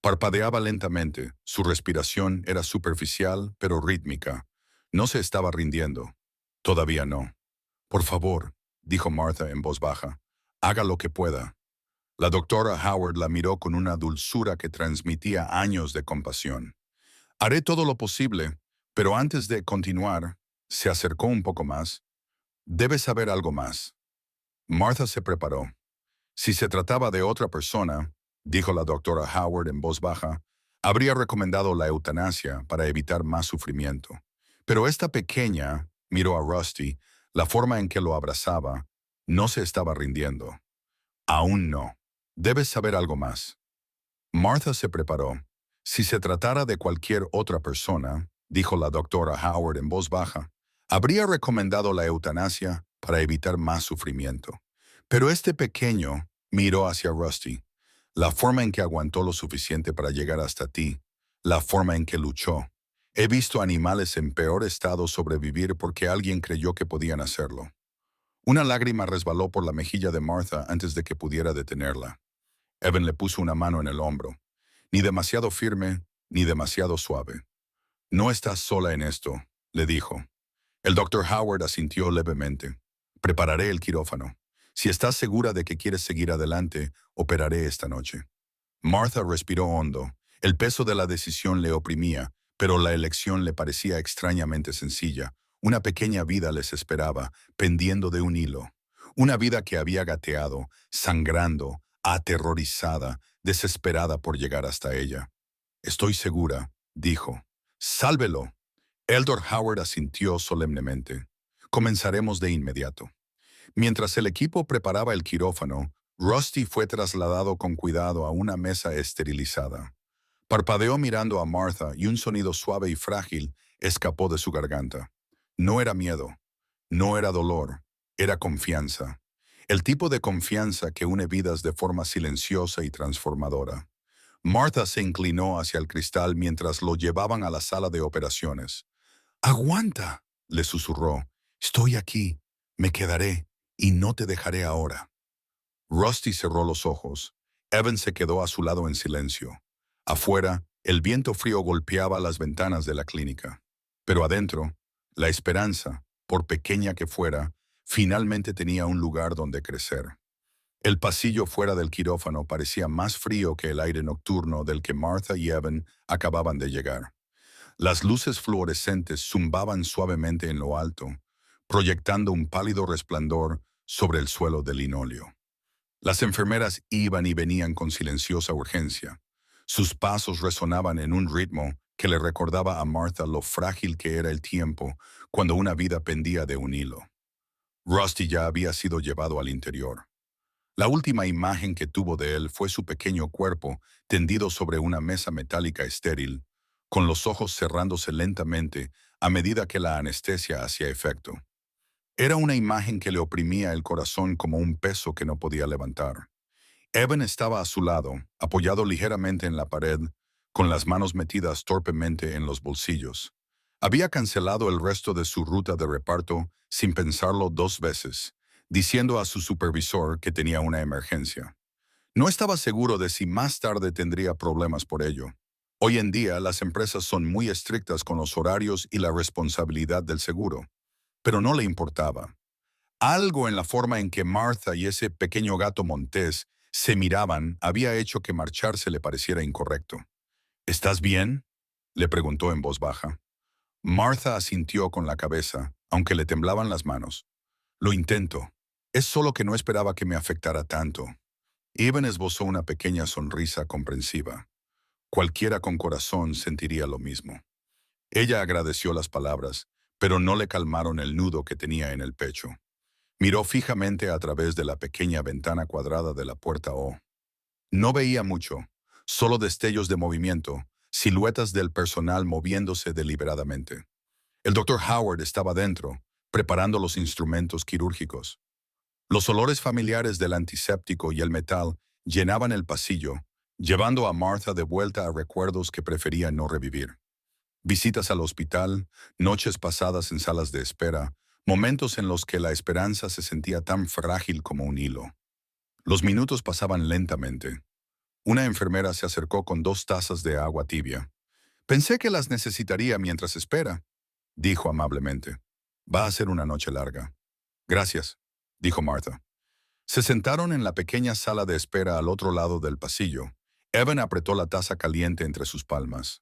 Parpadeaba lentamente, su respiración era superficial pero rítmica. No se estaba rindiendo. Todavía no. Por favor, dijo Martha en voz baja, haga lo que pueda. La doctora Howard la miró con una dulzura que transmitía años de compasión. Haré todo lo posible, pero antes de continuar, se acercó un poco más. Debes saber algo más. Martha se preparó. Si se trataba de otra persona, dijo la doctora Howard en voz baja, habría recomendado la eutanasia para evitar más sufrimiento. Pero esta pequeña, miró a Rusty, la forma en que lo abrazaba, no se estaba rindiendo. Aún no. Debes saber algo más. Martha se preparó. Si se tratara de cualquier otra persona, dijo la doctora Howard en voz baja, habría recomendado la eutanasia para evitar más sufrimiento. Pero este pequeño miró hacia Rusty. La forma en que aguantó lo suficiente para llegar hasta ti, la forma en que luchó. He visto animales en peor estado sobrevivir porque alguien creyó que podían hacerlo. Una lágrima resbaló por la mejilla de Martha antes de que pudiera detenerla. Evan le puso una mano en el hombro. Ni demasiado firme, ni demasiado suave. No estás sola en esto, le dijo. El doctor Howard asintió levemente. Prepararé el quirófano. Si estás segura de que quieres seguir adelante, operaré esta noche. Martha respiró hondo. El peso de la decisión le oprimía, pero la elección le parecía extrañamente sencilla. Una pequeña vida les esperaba, pendiendo de un hilo. Una vida que había gateado, sangrando, aterrorizada, desesperada por llegar hasta ella. Estoy segura, dijo. Sálvelo. Eldor Howard asintió solemnemente. Comenzaremos de inmediato. Mientras el equipo preparaba el quirófano, Rusty fue trasladado con cuidado a una mesa esterilizada. Parpadeó mirando a Martha y un sonido suave y frágil escapó de su garganta. No era miedo, no era dolor, era confianza. El tipo de confianza que une vidas de forma silenciosa y transformadora. Martha se inclinó hacia el cristal mientras lo llevaban a la sala de operaciones. «Aguanta», le susurró. «Estoy aquí, me quedaré, y no te dejaré ahora». Rusty cerró los ojos. Evan se quedó a su lado en silencio. Afuera, el viento frío golpeaba las ventanas de la clínica. Pero adentro, la esperanza, por pequeña que fuera, finalmente tenía un lugar donde crecer. El pasillo fuera del quirófano parecía más frío que el aire nocturno del que Martha y Evan acababan de llegar. Las luces fluorescentes zumbaban suavemente en lo alto, proyectando un pálido resplandor sobre el suelo de linóleo. Las enfermeras iban y venían con silenciosa urgencia. Sus pasos resonaban en un ritmo que le recordaba a Martha lo frágil que era el tiempo cuando una vida pendía de un hilo. Rusty ya había sido llevado al interior. La última imagen que tuvo de él fue su pequeño cuerpo tendido sobre una mesa metálica estéril, con los ojos cerrándose lentamente a medida que la anestesia hacía efecto. Era una imagen que le oprimía el corazón como un peso que no podía levantar. Evan estaba a su lado, apoyado ligeramente en la pared, con las manos metidas torpemente en los bolsillos. Había cancelado el resto de su ruta de reparto sin pensarlo dos veces, diciendo a su supervisor que tenía una emergencia. No estaba seguro de si más tarde tendría problemas por ello. Hoy en día las empresas son muy estrictas con los horarios y la responsabilidad del seguro, pero no le importaba. Algo en la forma en que Martha y ese pequeño gato montés se miraban había hecho que marcharse le pareciera incorrecto. ¿Estás bien?, le preguntó en voz baja. Martha asintió con la cabeza, aunque le temblaban las manos. Lo intento. Es solo que no esperaba que me afectara tanto. Evan esbozó una pequeña sonrisa comprensiva. Cualquiera con corazón sentiría lo mismo. Ella agradeció las palabras, pero no le calmaron el nudo que tenía en el pecho. Miró fijamente a través de la pequeña ventana cuadrada de la puerta O. No veía mucho, solo destellos de movimiento, siluetas del personal moviéndose deliberadamente. El doctor Howard estaba dentro, preparando los instrumentos quirúrgicos. Los olores familiares del antiséptico y el metal llenaban el pasillo, llevando a Martha de vuelta a recuerdos que prefería no revivir. Visitas al hospital, noches pasadas en salas de espera, momentos en los que la esperanza se sentía tan frágil como un hilo. Los minutos pasaban lentamente. Una enfermera se acercó con 2 tazas de agua tibia. Pensé que las necesitaría mientras espera, dijo amablemente. Va a ser una noche larga. Gracias, dijo Martha. Se sentaron en la pequeña sala de espera al otro lado del pasillo. Evan apretó la taza caliente entre sus palmas.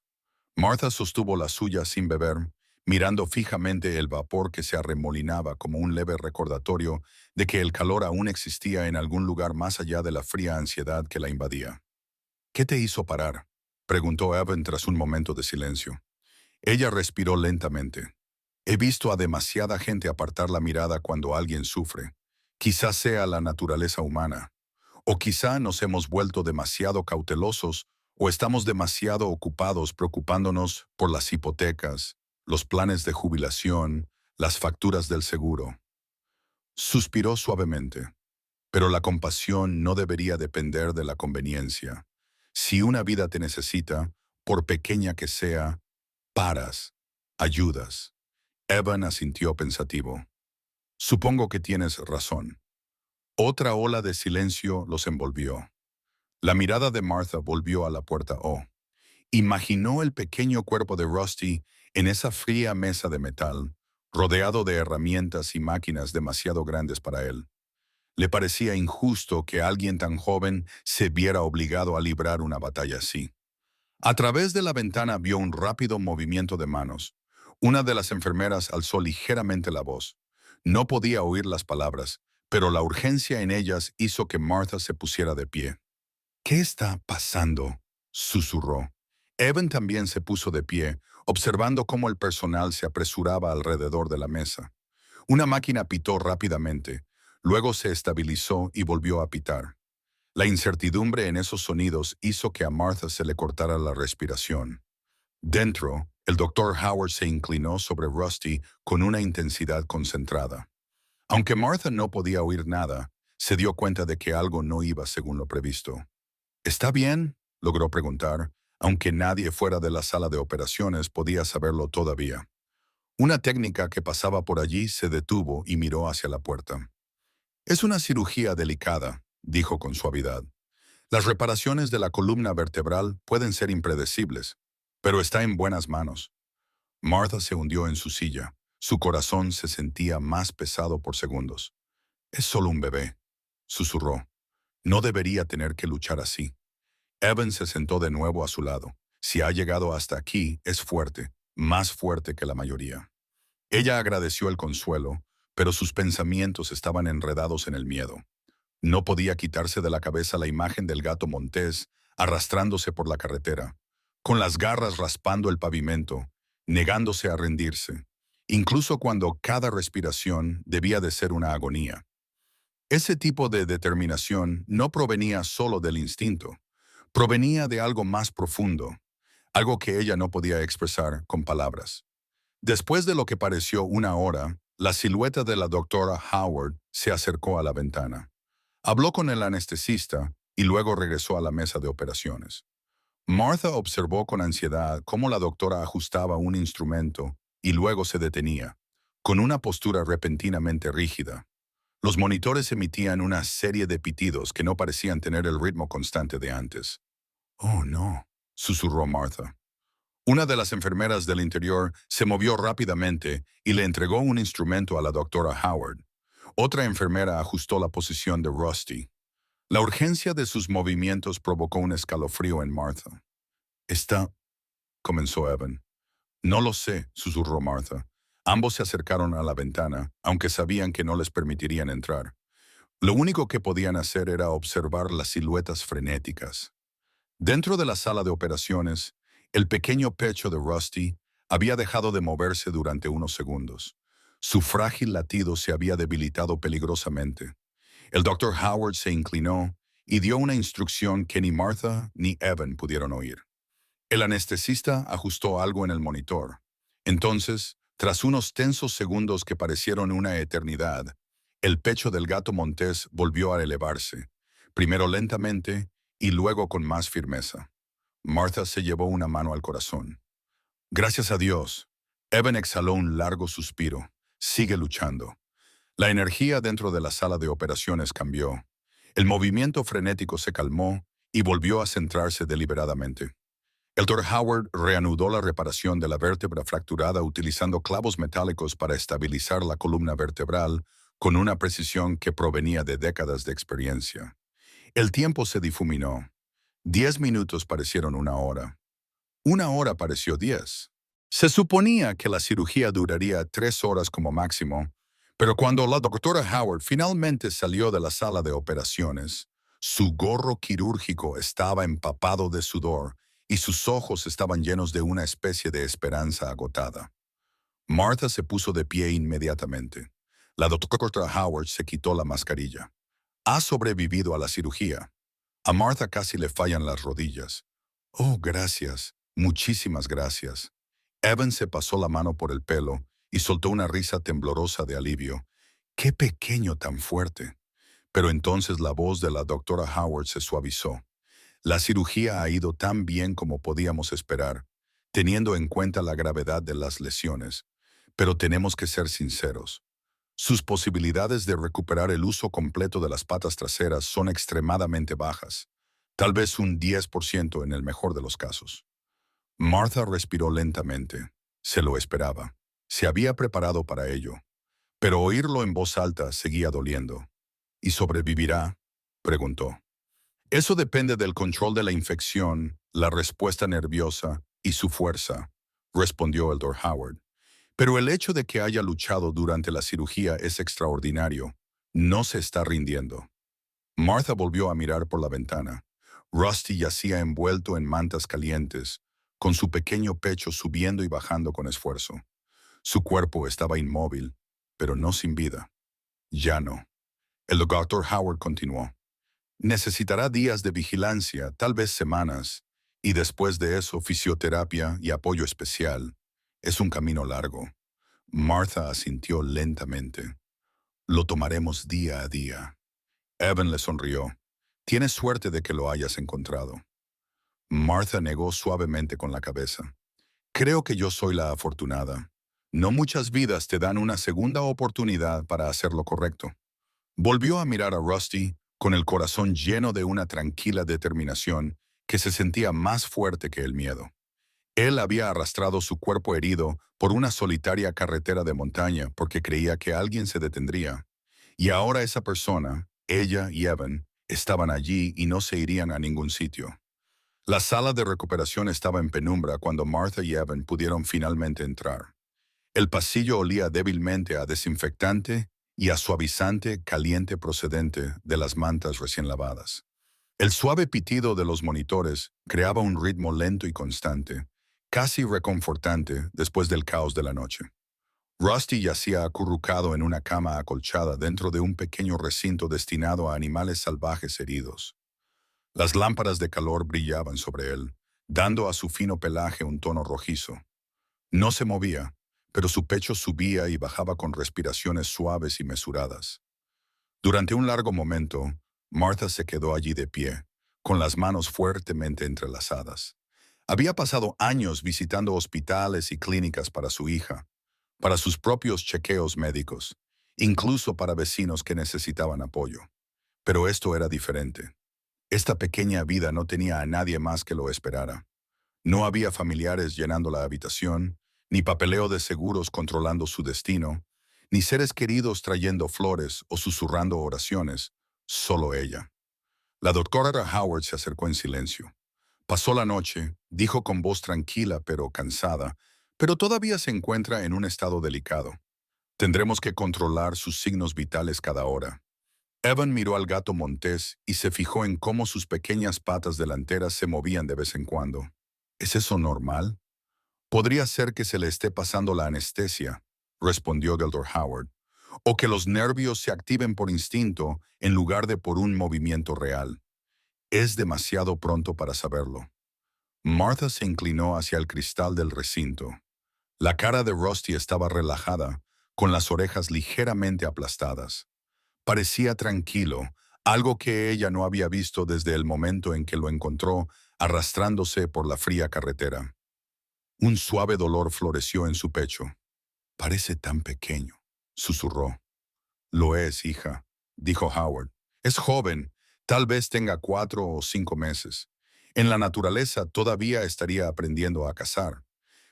Martha sostuvo la suya sin beber, mirando fijamente el vapor que se arremolinaba como un leve recordatorio de que el calor aún existía en algún lugar más allá de la fría ansiedad que la invadía. ¿Qué te hizo parar?, preguntó Evan tras un momento de silencio. Ella respiró lentamente. He visto a demasiada gente apartar la mirada cuando alguien sufre. Quizás sea la naturaleza humana. O quizá nos hemos vuelto demasiado cautelosos o estamos demasiado ocupados preocupándonos por las hipotecas, los planes de jubilación, las facturas del seguro. Suspiró suavemente. Pero la compasión no debería depender de la conveniencia. Si una vida te necesita, por pequeña que sea, paras, ayudas. Evan asintió pensativo. Supongo que tienes razón. Otra ola de silencio los envolvió. La mirada de Martha volvió a la puerta O. Imaginó el pequeño cuerpo de Rusty en esa fría mesa de metal, rodeado de herramientas y máquinas demasiado grandes para él. Le parecía injusto que alguien tan joven se viera obligado a librar una batalla así. A través de la ventana vio un rápido movimiento de manos. Una de las enfermeras alzó ligeramente la voz. No podía oír las palabras, pero la urgencia en ellas hizo que Martha se pusiera de pie. ¿Qué está pasando?, susurró. Evan también se puso de pie, observando cómo el personal se apresuraba alrededor de la mesa. Una máquina pitó rápidamente, luego se estabilizó y volvió a pitar. La incertidumbre en esos sonidos hizo que a Martha se le cortara la respiración. Dentro, el doctor Howard se inclinó sobre Rusty con una intensidad concentrada. Aunque Martha no podía oír nada, se dio cuenta de que algo no iba según lo previsto. ¿Está bien?, logró preguntar, aunque nadie fuera de la sala de operaciones podía saberlo todavía. Una técnica que pasaba por allí se detuvo y miró hacia la puerta. Es una cirugía delicada, dijo con suavidad. Las reparaciones de la columna vertebral pueden ser impredecibles, pero está en buenas manos. Martha se hundió en su silla. Su corazón se sentía más pesado por segundos. Es solo un bebé, susurró. No debería tener que luchar así. Evan se sentó de nuevo a su lado. Si ha llegado hasta aquí, es fuerte, más fuerte que la mayoría. Ella agradeció el consuelo, pero sus pensamientos estaban enredados en el miedo. No podía quitarse de la cabeza la imagen del gato montés arrastrándose por la carretera, con las garras raspando el pavimento, negándose a rendirse, incluso cuando cada respiración debía de ser una agonía. Ese tipo de determinación no provenía solo del instinto, provenía de algo más profundo, algo que ella no podía expresar con palabras. Después de lo que pareció una hora, la silueta de la doctora Howard se acercó a la ventana. Habló con el anestesista y luego regresó a la mesa de operaciones. Martha observó con ansiedad cómo la doctora ajustaba un instrumento y luego se detenía, con una postura repentinamente rígida. Los monitores emitían una serie de pitidos que no parecían tener el ritmo constante de antes. «Oh, no», susurró Martha. Una de las enfermeras del interior se movió rápidamente y le entregó un instrumento a la doctora Howard. Otra enfermera ajustó la posición de Rusty. La urgencia de sus movimientos provocó un escalofrío en Martha. «Está...», comenzó Evan. «No lo sé», susurró Martha. Ambos se acercaron a la ventana, aunque sabían que no les permitirían entrar. Lo único que podían hacer era observar las siluetas frenéticas. Dentro de la sala de operaciones, el pequeño pecho de Rusty había dejado de moverse durante unos segundos. Su frágil latido se había debilitado peligrosamente. El doctor Howard se inclinó y dio una instrucción que ni Martha ni Evan pudieron oír. El anestesista ajustó algo en el monitor. Entonces, tras unos tensos segundos que parecieron una eternidad, el pecho del gato montés volvió a elevarse, primero lentamente y luego con más firmeza. Martha se llevó una mano al corazón. Gracias a Dios. Evan exhaló un largo suspiro. Sigue luchando. La energía dentro de la sala de operaciones cambió. El movimiento frenético se calmó y volvió a centrarse deliberadamente. El Dr. Howard reanudó la reparación de la vértebra fracturada utilizando clavos metálicos para estabilizar la columna vertebral con una precisión que provenía de décadas de experiencia. El tiempo se difuminó. 10 minutos parecieron una hora. Una hora pareció 10. Se suponía que la cirugía duraría 3 horas como máximo, pero cuando la doctora Howard finalmente salió de la sala de operaciones, su gorro quirúrgico estaba empapado de sudor y sus ojos estaban llenos de una especie de esperanza agotada. Martha se puso de pie inmediatamente. La doctora Howard se quitó la mascarilla. Ha sobrevivido a la cirugía. A Martha casi le fallan las rodillas. Oh, gracias. Muchísimas gracias. Evan se pasó la mano por el pelo y soltó una risa temblorosa de alivio. ¡Qué pequeño tan fuerte! Pero entonces la voz de la doctora Howard se suavizó. La cirugía ha ido tan bien como podíamos esperar, teniendo en cuenta la gravedad de las lesiones. Pero tenemos que ser sinceros. Sus posibilidades de recuperar el uso completo de las patas traseras son extremadamente bajas, tal vez un 10% en el mejor de los casos. Martha respiró lentamente. Se lo esperaba. Se había preparado para ello. Pero oírlo en voz alta seguía doliendo. ¿Y sobrevivirá?, preguntó. Eso depende del control de la infección, la respuesta nerviosa y su fuerza, respondió el Dr. Howard. Pero el hecho de que haya luchado durante la cirugía es extraordinario. No se está rindiendo. Martha volvió a mirar por la ventana. Rusty yacía envuelto en mantas calientes, con su pequeño pecho subiendo y bajando con esfuerzo. Su cuerpo estaba inmóvil, pero no sin vida. Ya no. El doctor Howard continuó. Necesitará días de vigilancia, tal vez semanas, y después de eso fisioterapia y apoyo especial. Es un camino largo. Martha asintió lentamente. Lo tomaremos día a día. Evan le sonrió. Tienes suerte de que lo hayas encontrado. Martha negó suavemente con la cabeza. Creo que yo soy la afortunada. No muchas vidas te dan una segunda oportunidad para hacer lo correcto. Volvió a mirar a Rusty con el corazón lleno de una tranquila determinación que se sentía más fuerte que el miedo. Él había arrastrado su cuerpo herido por una solitaria carretera de montaña porque creía que alguien se detendría. Y ahora esa persona, ella y Evan, estaban allí y no se irían a ningún sitio. La sala de recuperación estaba en penumbra cuando Martha y Evan pudieron finalmente entrar. El pasillo olía débilmente a desinfectante y a suavizante caliente procedente de las mantas recién lavadas. El suave pitido de los monitores creaba un ritmo lento y constante, casi reconfortante después del caos de la noche. Rusty yacía acurrucado en una cama acolchada dentro de un pequeño recinto destinado a animales salvajes heridos. Las lámparas de calor brillaban sobre él, dando a su fino pelaje un tono rojizo. No se movía, pero su pecho subía y bajaba con respiraciones suaves y mesuradas. Durante un largo momento, Martha se quedó allí de pie, con las manos fuertemente entrelazadas. Había pasado años visitando hospitales y clínicas para su hija, para sus propios chequeos médicos, incluso para vecinos que necesitaban apoyo. Pero esto era diferente. Esta pequeña vida no tenía a nadie más que lo esperara. No había familiares llenando la habitación, ni papeleo de seguros controlando su destino, ni seres queridos trayendo flores o susurrando oraciones, solo ella. La doctora Howard se acercó en silencio. Pasó la noche, dijo con voz tranquila pero cansada, pero todavía se encuentra en un estado delicado. Tendremos que controlar sus signos vitales cada hora. Evan miró al gato montés y se fijó en cómo sus pequeñas patas delanteras se movían de vez en cuando. ¿Es eso normal? Podría ser que se le esté pasando la anestesia, respondió el Dr. Howard, o que los nervios se activen por instinto en lugar de por un movimiento real. Es demasiado pronto para saberlo. Martha se inclinó hacia el cristal del recinto. La cara de Rusty estaba relajada, con las orejas ligeramente aplastadas. Parecía tranquilo, algo que ella no había visto desde el momento en que lo encontró arrastrándose por la fría carretera. Un suave dolor floreció en su pecho. Parece tan pequeño, susurró. Lo es, hija, dijo Howard. Es joven, tal vez tenga 4 o 5 meses. En la naturaleza todavía estaría aprendiendo a cazar,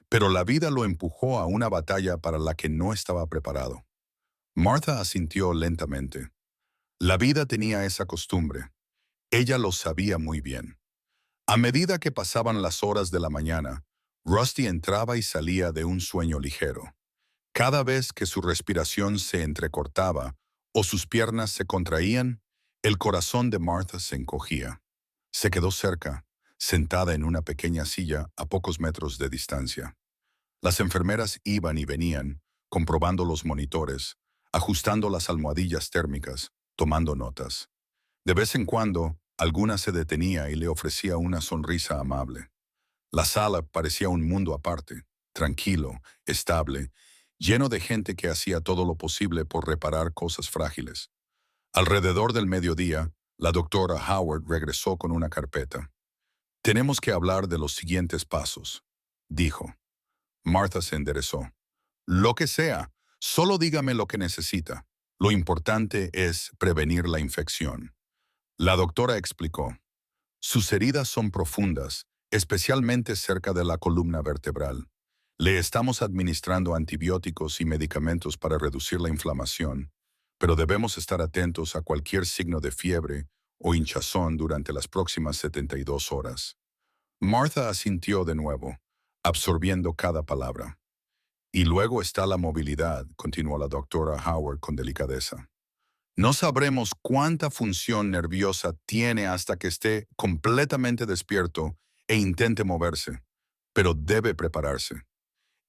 pero la vida lo empujó a una batalla para la que no estaba preparado. Martha asintió lentamente. La vida tenía esa costumbre. Ella lo sabía muy bien. A medida que pasaban las horas de la mañana, Rusty entraba y salía de un sueño ligero. Cada vez que su respiración se entrecortaba o sus piernas se contraían, el corazón de Martha se encogía. Se quedó cerca, sentada en una pequeña silla a pocos metros de distancia. Las enfermeras iban y venían, comprobando los monitores, ajustando las almohadillas térmicas, tomando notas. De vez en cuando, alguna se detenía y le ofrecía una sonrisa amable. La sala parecía un mundo aparte, tranquilo, estable, lleno de gente que hacía todo lo posible por reparar cosas frágiles. Alrededor del mediodía, la doctora Howard regresó con una carpeta. Tenemos que hablar de los siguientes pasos, dijo. Martha se enderezó. Lo que sea, solo dígame lo que necesita. Lo importante es prevenir la infección. La doctora explicó. Sus heridas son profundas, especialmente cerca de la columna vertebral. Le estamos administrando antibióticos y medicamentos para reducir la inflamación, pero debemos estar atentos a cualquier signo de fiebre o hinchazón durante las próximas 72 horas. Martha asintió de nuevo, absorbiendo cada palabra. Y luego está la movilidad, continuó la doctora Howard con delicadeza. No sabremos cuánta función nerviosa tiene hasta que esté completamente despierto e intente moverse, pero debe prepararse.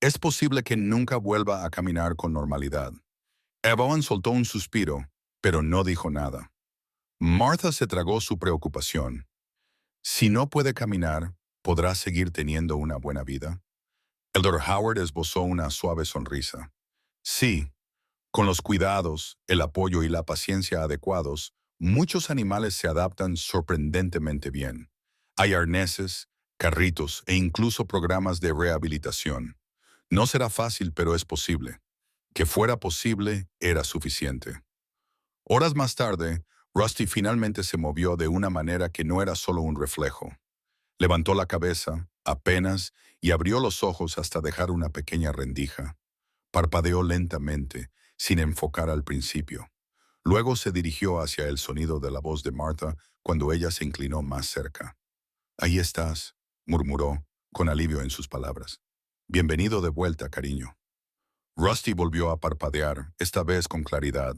Es posible que nunca vuelva a caminar con normalidad. Evan soltó un suspiro, pero no dijo nada. Martha se tragó su preocupación. Si no puede caminar, ¿podrá seguir teniendo una buena vida? El Dr. Howard esbozó una suave sonrisa. Sí, con los cuidados, el apoyo y la paciencia adecuados, muchos animales se adaptan sorprendentemente bien. Hay arneses, carritos e incluso programas de rehabilitación. No será fácil, pero es posible. Que fuera posible era suficiente. Horas más tarde, Rusty finalmente se movió de una manera que no era solo un reflejo. Levantó la cabeza, apenas, y abrió los ojos hasta dejar una pequeña rendija. Parpadeó lentamente, sin enfocar al principio. Luego se dirigió hacia el sonido de la voz de Martha cuando ella se inclinó más cerca. «Ahí estás», murmuró, con alivio en sus palabras. «Bienvenido de vuelta, cariño». Rusty volvió a parpadear, esta vez con claridad.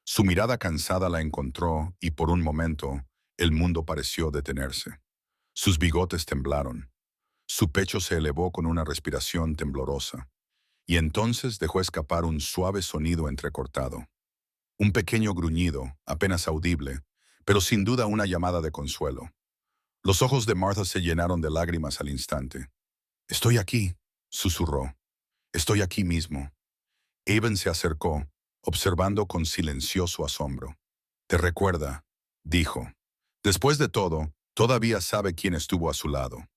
Su mirada cansada la encontró y por un momento el mundo pareció detenerse. Sus bigotes temblaron. Su pecho se elevó con una respiración temblorosa. Y entonces dejó escapar un suave sonido entrecortado. Un pequeño gruñido, apenas audible, pero sin duda una llamada de consuelo. Los ojos de Martha se llenaron de lágrimas al instante. «Estoy aquí», susurró. «Estoy aquí mismo». Evan se acercó, observando con silencioso asombro. «Te recuerda», dijo. «Después de todo, todavía sabe quién estuvo a su lado».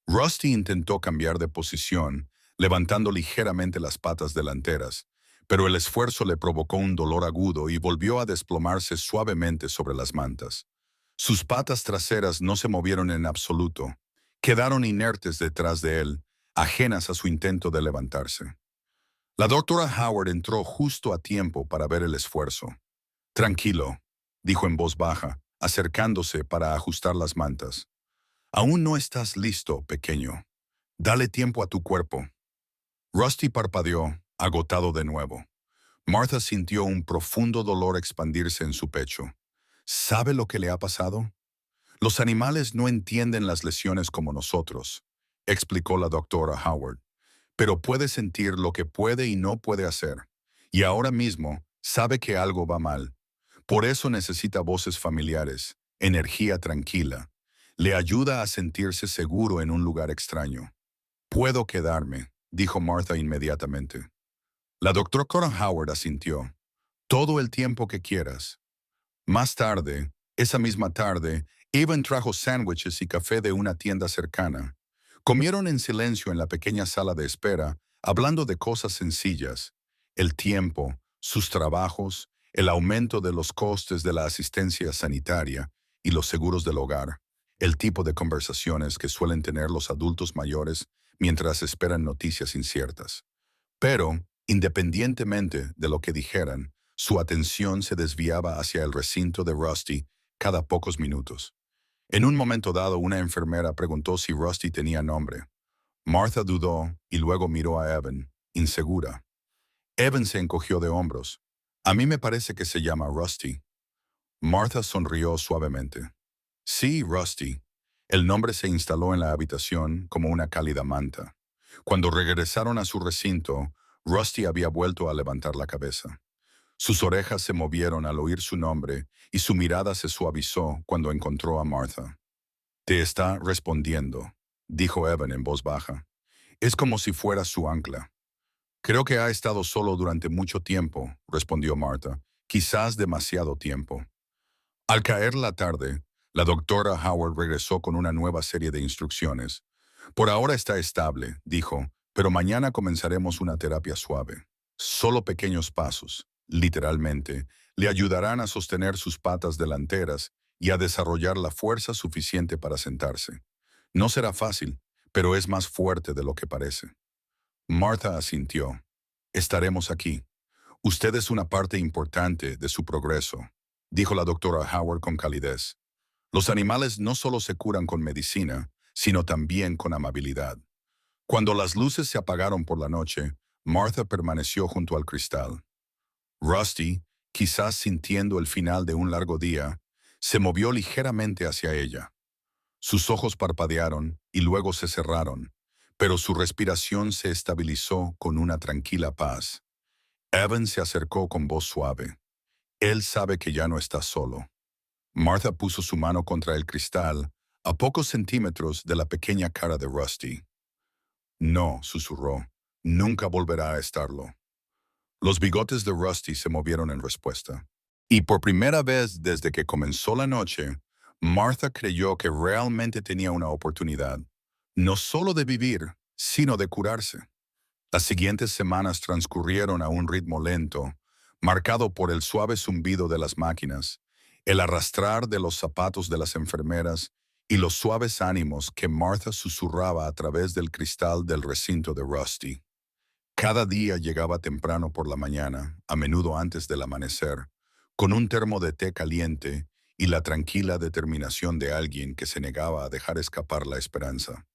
Rusty intentó cambiar de posición, levantando ligeramente las patas delanteras, pero el esfuerzo le provocó un dolor agudo y volvió a desplomarse suavemente sobre las mantas. Sus patas traseras no se movieron en absoluto. Quedaron inertes detrás de él, ajenas a su intento de levantarse. La doctora Howard entró justo a tiempo para ver el esfuerzo. «Tranquilo», dijo en voz baja, acercándose para ajustar las mantas. «Aún no estás listo, pequeño. Dale tiempo a tu cuerpo». Rusty parpadeó, agotado de nuevo. Martha sintió un profundo dolor expandirse en su pecho. ¿Sabe lo que le ha pasado? Los animales no entienden las lesiones como nosotros, explicó la doctora Howard, pero puede sentir lo que puede y no puede hacer. Y ahora mismo sabe que algo va mal. Por eso necesita voces familiares, energía tranquila. Le ayuda a sentirse seguro en un lugar extraño. «Puedo quedarme», dijo Martha inmediatamente. La doctora Howard asintió. «Todo el tiempo que quieras». Más tarde, esa misma tarde, Evan trajo sándwiches y café de una tienda cercana. Comieron en silencio en la pequeña sala de espera, hablando de cosas sencillas: el tiempo, sus trabajos, el aumento de los costes de la asistencia sanitaria y los seguros del hogar, el tipo de conversaciones que suelen tener los adultos mayores mientras esperan noticias inciertas. Pero, independientemente de lo que dijeran, su atención se desviaba hacia el recinto de Rusty cada pocos minutos. En un momento dado, una enfermera preguntó si Rusty tenía nombre. Martha dudó y luego miró a Evan, insegura. Evan se encogió de hombros. A mí me parece que se llama Rusty. Martha sonrió suavemente. Sí, Rusty. El nombre se instaló en la habitación como una cálida manta. Cuando regresaron a su recinto, Rusty había vuelto a levantar la cabeza. Sus orejas se movieron al oír su nombre y su mirada se suavizó cuando encontró a Martha. Te está respondiendo, dijo Evan en voz baja. Es como si fuera su ancla. Creo que ha estado solo durante mucho tiempo, respondió Martha. Quizás demasiado tiempo. Al caer la tarde, la doctora Howard regresó con una nueva serie de instrucciones. Por ahora está estable, dijo, pero mañana comenzaremos una terapia suave. Solo pequeños pasos, literalmente, le ayudarán a sostener sus patas delanteras y a desarrollar la fuerza suficiente para sentarse. No será fácil, pero es más fuerte de lo que parece. Martha asintió. Estaremos aquí. Usted es una parte importante de su progreso, dijo la doctora Howard con calidez. Los animales no solo se curan con medicina, sino también con amabilidad. Cuando las luces se apagaron por la noche, Martha permaneció junto al cristal. Rusty, quizás sintiendo el final de un largo día, se movió ligeramente hacia ella. Sus ojos parpadearon y luego se cerraron, pero su respiración se estabilizó con una tranquila paz. Evan se acercó con voz suave. Él sabe que ya no está solo. Martha puso su mano contra el cristal, a pocos centímetros de la pequeña cara de Rusty. No, susurró, nunca volverá a estarlo. Los bigotes de Rusty se movieron en respuesta. Y por primera vez desde que comenzó la noche, Martha creyó que realmente tenía una oportunidad, no solo de vivir, sino de curarse. Las siguientes semanas transcurrieron a un ritmo lento, marcado por el suave zumbido de las máquinas, el arrastrar de los zapatos de las enfermeras y los suaves ánimos que Martha susurraba a través del cristal del recinto de Rusty. Cada día llegaba temprano por la mañana, a menudo antes del amanecer, con un termo de té caliente y la tranquila determinación de alguien que se negaba a dejar escapar la esperanza.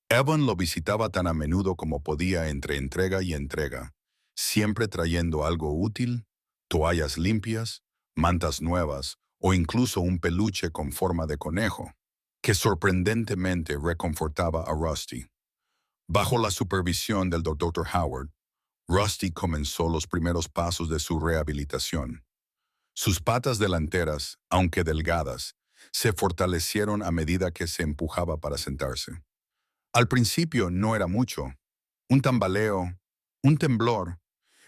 Evan lo visitaba tan a menudo como podía entre entrega y entrega, siempre trayendo algo útil, toallas limpias, mantas nuevas o incluso un peluche con forma de conejo, que sorprendentemente reconfortaba a Rusty. Bajo la supervisión del Dr. Howard, Rusty comenzó los primeros pasos de su rehabilitación. Sus patas delanteras, aunque delgadas, se fortalecieron a medida que se empujaba para sentarse. Al principio no era mucho, un tambaleo, un temblor,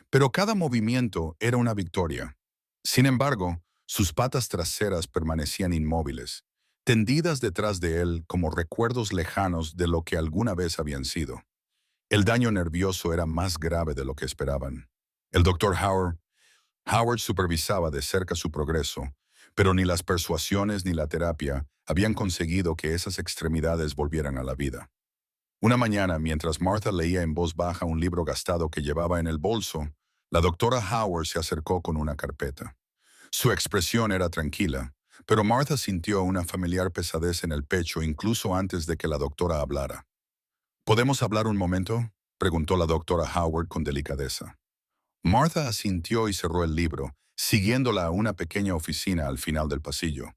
pero cada movimiento era una victoria. Sin embargo, sus patas traseras permanecían inmóviles, tendidas detrás de él como recuerdos lejanos de lo que alguna vez habían sido. El daño nervioso era más grave de lo que esperaban. El doctor Howard supervisaba de cerca su progreso, pero ni las persuasiones ni la terapia habían conseguido que esas extremidades volvieran a la vida. Una mañana, mientras Martha leía en voz baja un libro gastado que llevaba en el bolso, la doctora Howard se acercó con una carpeta. Su expresión era tranquila, pero Martha sintió una familiar pesadez en el pecho incluso antes de que la doctora hablara. ¿Podemos hablar un momento?, preguntó la doctora Howard con delicadeza. Martha asintió y cerró el libro, siguiéndola a una pequeña oficina al final del pasillo.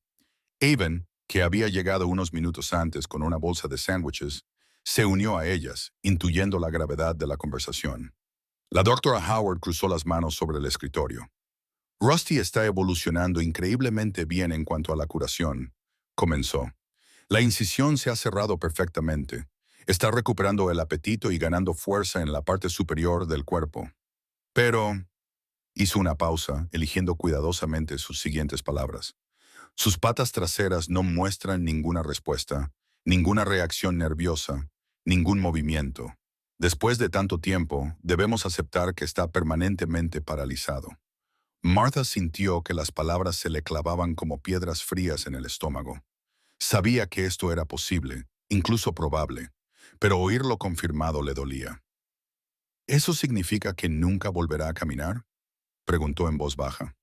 Evan, que había llegado unos minutos antes con una bolsa de sándwiches, se unió a ellas, intuyendo la gravedad de la conversación. La doctora Howard cruzó las manos sobre el escritorio. Rusty está evolucionando increíblemente bien en cuanto a la curación, comenzó. La incisión se ha cerrado perfectamente. Está recuperando el apetito y ganando fuerza en la parte superior del cuerpo. Pero Hizo una pausa, eligiendo cuidadosamente sus siguientes palabras. Sus patas traseras no muestran ninguna respuesta, ninguna reacción nerviosa, ningún movimiento. Después de tanto tiempo, debemos aceptar que está permanentemente paralizado. Martha sintió que las palabras se le clavaban como piedras frías en el estómago. Sabía que esto era posible, incluso probable, pero oírlo confirmado le dolía. ¿Eso significa que nunca volverá a caminar?, preguntó en voz baja.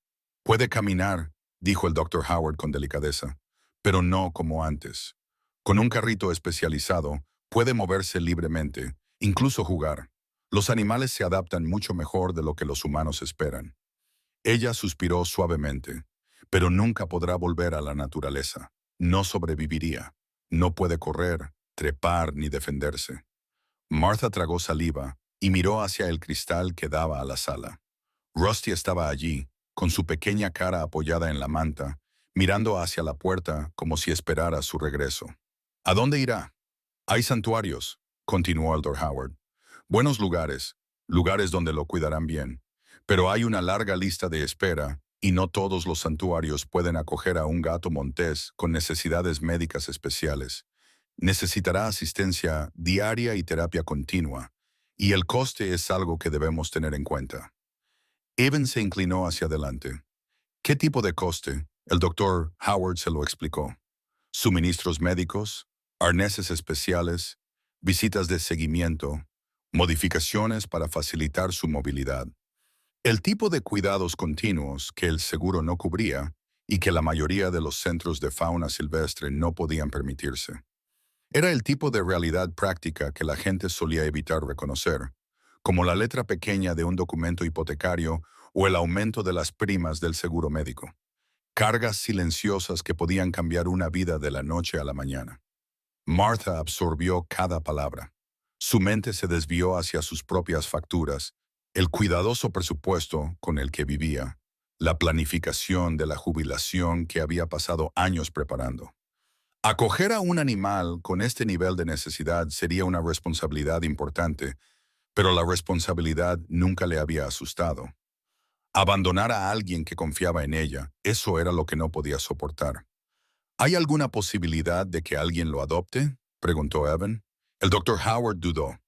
Puede caminar, dijo el doctor Howard con delicadeza, pero no como antes. Con un carrito especializado, puede moverse libremente, incluso jugar. Los animales se adaptan mucho mejor de lo que los humanos esperan. Ella suspiró suavemente, pero nunca podrá volver a la naturaleza. No sobreviviría. No puede correr, trepar ni defenderse. Martha tragó saliva y miró hacia el cristal que daba a la sala. Rusty estaba allí, con su pequeña cara apoyada en la manta, mirando hacia la puerta como si esperara su regreso. ¿A dónde irá? Hay santuarios, continuó el Dr. Howard. Buenos lugares, lugares donde lo cuidarán bien. Pero hay una larga lista de espera y no todos los santuarios pueden acoger a un gato montés con necesidades médicas especiales. Necesitará asistencia diaria y terapia continua, y el coste es algo que debemos tener en cuenta. Evan se inclinó hacia adelante. ¿Qué tipo de coste? El doctor Howard se lo explicó. Suministros médicos, arneses especiales, visitas de seguimiento, modificaciones para facilitar su movilidad. El tipo de cuidados continuos que el seguro no cubría y que la mayoría de los centros de fauna silvestre no podían permitirse. Era el tipo de realidad práctica que la gente solía evitar reconocer, como la letra pequeña de un documento hipotecario o el aumento de las primas del seguro médico. Cargas silenciosas que podían cambiar una vida de la noche a la mañana. Martha absorbió cada palabra. Su mente se desvió hacia sus propias facturas, el cuidadoso presupuesto con el que vivía, la planificación de la jubilación que había pasado años preparando. Acoger a un animal con este nivel de necesidad sería una responsabilidad importante, pero la responsabilidad nunca le había asustado. Abandonar a alguien que confiaba en ella, eso era lo que no podía soportar. ¿Hay alguna posibilidad de que alguien lo adopte?, preguntó Evan. El doctor Howard dudó.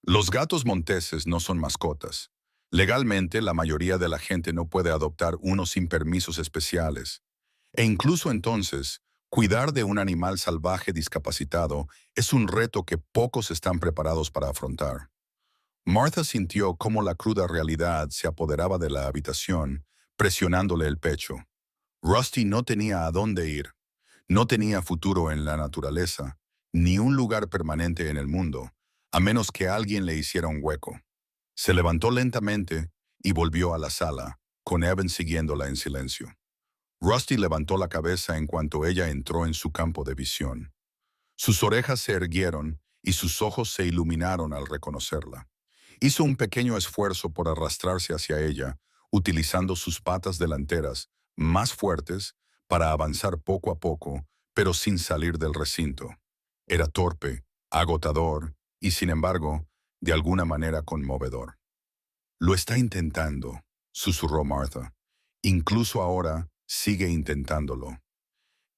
Los gatos monteses no son mascotas. Legalmente, la mayoría de la gente no puede adoptar uno sin permisos especiales. E incluso entonces, cuidar de un animal salvaje discapacitado es un reto que pocos están preparados para afrontar. Martha sintió cómo la cruda realidad se apoderaba de la habitación, presionándole el pecho. Rusty no tenía a dónde ir. No tenía futuro en la naturaleza, ni un lugar permanente en el mundo, a menos que alguien le hiciera un hueco. Se levantó lentamente y volvió a la sala, con Evan siguiéndola en silencio. Rusty levantó la cabeza en cuanto ella entró en su campo de visión. Sus orejas se erguieron y sus ojos se iluminaron al reconocerla. Hizo un pequeño esfuerzo por arrastrarse hacia ella, utilizando sus patas delanteras, más fuertes, para avanzar poco a poco, pero sin salir del recinto. Era torpe, agotador y, sin embargo, de alguna manera conmovedor. Lo está intentando, susurró Martha. Incluso ahora sigue intentándolo.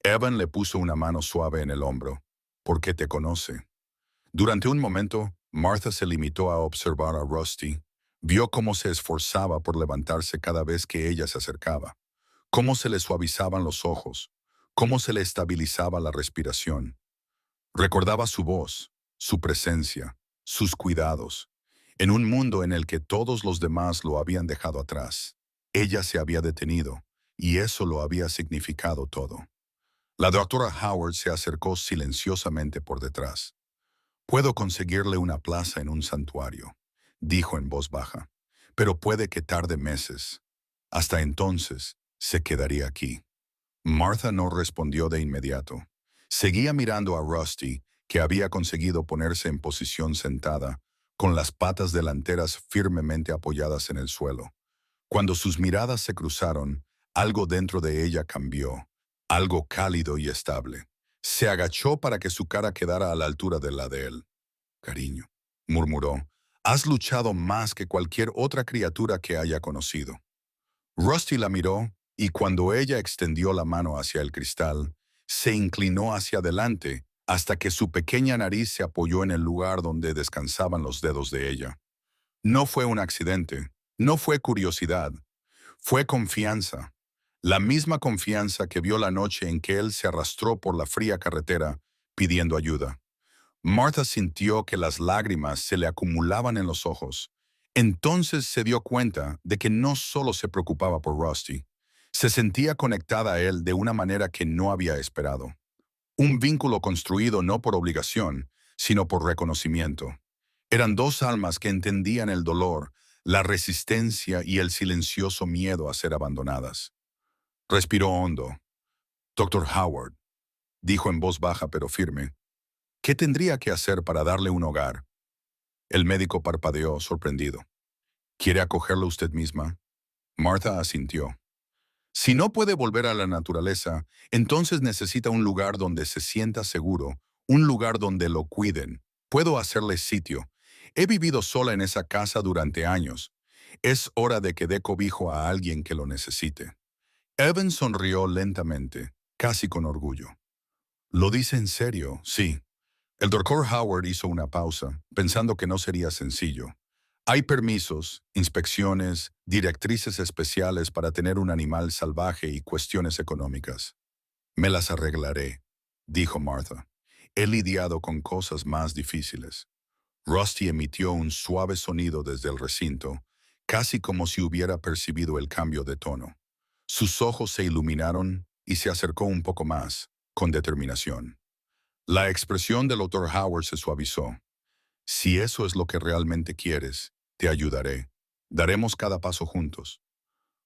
Evan le puso una mano suave en el hombro. ¿Por qué te conoce? Durante un momento, Martha se limitó a observar a Rusty. Vio cómo se esforzaba por levantarse cada vez que ella se acercaba, cómo se le suavizaban los ojos, cómo se le estabilizaba la respiración. Recordaba su voz, su presencia, sus cuidados. En un mundo en el que todos los demás lo habían dejado atrás, ella se había detenido, y eso lo había significado todo. La doctora Howard se acercó silenciosamente por detrás. «Puedo conseguirle una plaza en un santuario», dijo en voz baja, «pero puede que tarde meses. Hasta entonces, se quedaría aquí». Martha no respondió de inmediato. Seguía mirando a Rusty, que había conseguido ponerse en posición sentada, con las patas delanteras firmemente apoyadas en el suelo. Cuando sus miradas se cruzaron, algo dentro de ella cambió, algo cálido y estable. Se agachó para que su cara quedara a la altura de la de él. «Cariño», murmuró, «has luchado más que cualquier otra criatura que haya conocido». Rusty la miró y cuando ella extendió la mano hacia el cristal, se inclinó hacia adelante hasta que su pequeña nariz se apoyó en el lugar donde descansaban los dedos de ella. No fue un accidente, no fue curiosidad, fue confianza. La misma confianza que vio la noche en que él se arrastró por la fría carretera pidiendo ayuda. Martha sintió que las lágrimas se le acumulaban en los ojos. Entonces se dio cuenta de que no solo se preocupaba por Rusty, se sentía conectada a él de una manera que no había esperado. Un vínculo construido no por obligación, sino por reconocimiento. Eran dos almas que entendían el dolor, la resistencia y el silencioso miedo a ser abandonadas. Respiró hondo. Doctor Howard, dijo en voz baja pero firme, ¿qué tendría que hacer para darle un hogar? El médico parpadeó, sorprendido. ¿Quiere acogerlo usted misma? Martha asintió. Si no puede volver a la naturaleza, entonces necesita un lugar donde se sienta seguro, un lugar donde lo cuiden. Puedo hacerle sitio. He vivido sola en esa casa durante años. Es hora de que dé cobijo a alguien que lo necesite. Evan sonrió lentamente, casi con orgullo. ¿Lo dice en serio? Sí. El doctor Howard hizo una pausa, pensando que no sería sencillo. Hay permisos, inspecciones, directrices especiales para tener un animal salvaje y cuestiones económicas. Me las arreglaré, dijo Martha. He lidiado con cosas más difíciles. Rusty emitió un suave sonido desde el recinto, casi como si hubiera percibido el cambio de tono. Sus ojos se iluminaron y se acercó un poco más, con determinación. La expresión del Dr. Howard se suavizó. Si eso es lo que realmente quieres, te ayudaré. Daremos cada paso juntos.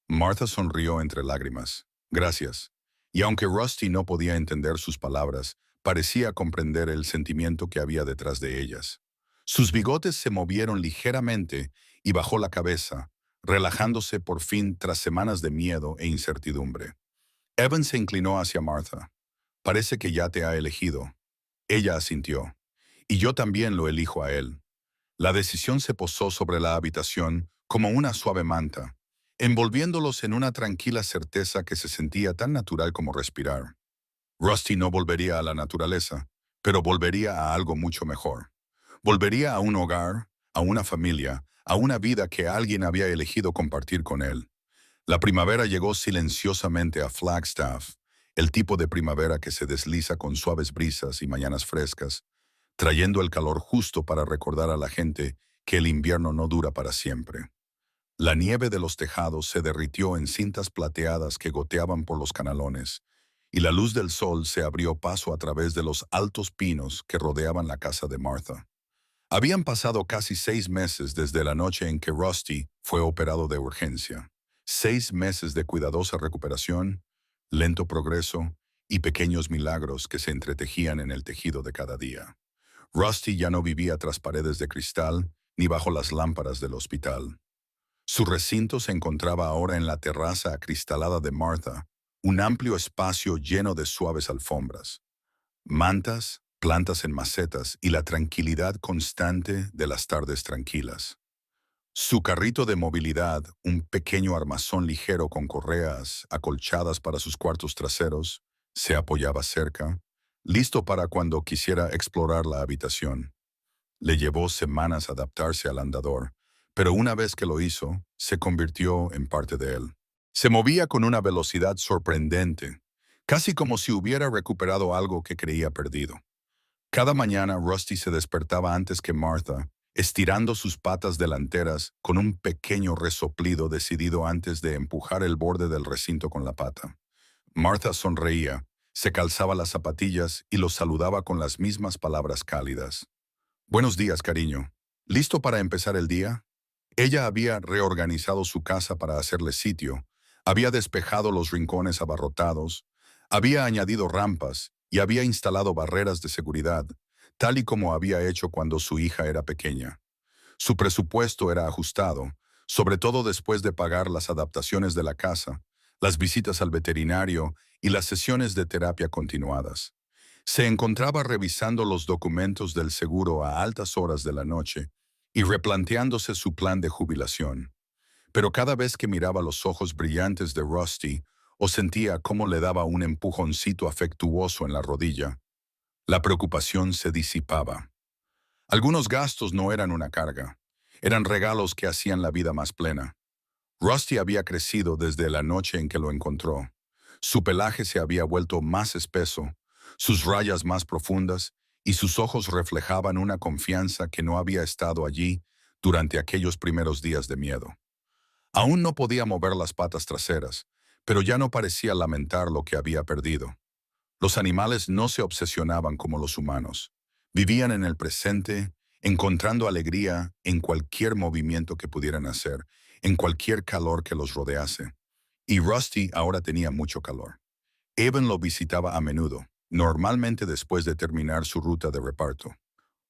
Martha sonrió entre lágrimas. Gracias. Y aunque Rusty no podía entender sus palabras, parecía comprender el sentimiento que había detrás de ellas. Sus bigotes se movieron ligeramente y bajó la cabeza, relajándose por fin tras semanas de miedo e incertidumbre. Evan se inclinó hacia Martha. Parece que ya te ha elegido. Ella asintió. Y yo también lo elijo a él. La decisión se posó sobre la habitación como una suave manta, envolviéndolos en una tranquila certeza que se sentía tan natural como respirar. Rusty no volvería a la naturaleza, pero volvería a algo mucho mejor. Volvería a un hogar, a una familia, a una vida que alguien había elegido compartir con él. La primavera llegó silenciosamente a Flagstaff, el tipo de primavera que se desliza con suaves brisas y mañanas frescas, trayendo el calor justo para recordar a la gente que el invierno no dura para siempre. La nieve de los tejados se derritió en cintas plateadas que goteaban por los canalones, y la luz del sol se abrió paso a través de los altos pinos que rodeaban la casa de Martha. Habían pasado casi 6 meses desde la noche en que Rusty fue operado de urgencia. 6 meses de cuidadosa recuperación, lento progreso y pequeños milagros que se entretejían en el tejido de cada día. Rusty ya no vivía tras paredes de cristal ni bajo las lámparas del hospital. Su recinto se encontraba ahora en la terraza acristalada de Martha, un amplio espacio lleno de suaves alfombras, mantas, plantas en macetas y la tranquilidad constante de las tardes tranquilas. Su carrito de movilidad, un pequeño armazón ligero con correas acolchadas para sus cuartos traseros, se apoyaba cerca, listo para cuando quisiera explorar la habitación. Le llevó semanas adaptarse al andador, pero una vez que lo hizo, se convirtió en parte de él. Se movía con una velocidad sorprendente, casi como si hubiera recuperado algo que creía perdido. Cada mañana Rusty se despertaba antes que Martha, estirando sus patas delanteras con un pequeño resoplido decidido antes de empujar el borde del recinto con la pata. Martha sonreía, se calzaba las zapatillas y los saludaba con las mismas palabras cálidas. Buenos días, cariño. ¿Listo para empezar el día? Ella había reorganizado su casa para hacerle sitio, había despejado los rincones abarrotados, había añadido rampas y había instalado barreras de seguridad, tal y como había hecho cuando su hija era pequeña. Su presupuesto era ajustado, sobre todo después de pagar las adaptaciones de la casa, las visitas al veterinario y las sesiones de terapia continuadas. Se encontraba revisando los documentos del seguro a altas horas de la noche y replanteándose su plan de jubilación. pero cada vez que miraba los ojos brillantes de Rusty o sentía cómo le daba un empujoncito afectuoso en la rodilla, la preocupación se disipaba. Algunos gastos no eran una carga, eran regalos que hacían la vida más plena. Rusty había crecido desde la noche en que lo encontró. Su pelaje se había vuelto más espeso, sus rayas más profundas, y sus ojos reflejaban una confianza que no había estado allí durante aquellos primeros días de miedo. Aún no podía mover las patas traseras, pero ya no parecía lamentar lo que había perdido. Los animales no se obsesionaban como los humanos. Vivían en el presente, encontrando alegría en cualquier movimiento que pudieran hacer, en cualquier calor que los rodease. Y Rusty ahora tenía mucho calor. Evan lo visitaba a menudo, normalmente después de terminar su ruta de reparto.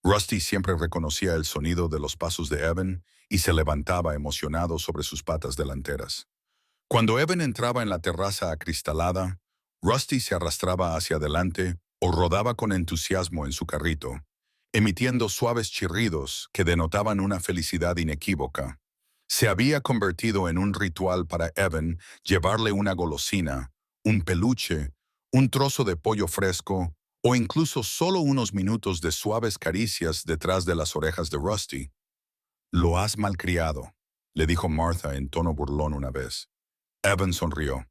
Rusty siempre reconocía el sonido de los pasos de Evan y se levantaba emocionado sobre sus patas delanteras. Cuando Evan entraba en la terraza acristalada, Rusty se arrastraba hacia adelante o rodaba con entusiasmo en su carrito, emitiendo suaves chirridos que denotaban una felicidad inequívoca. Se había convertido en un ritual para Evan llevarle una golosina, un peluche, un trozo de pollo fresco o incluso solo unos minutos de suaves caricias detrás de las orejas de Rusty. «Lo has malcriado», le dijo Martha en tono burlón una vez. Evan sonrió.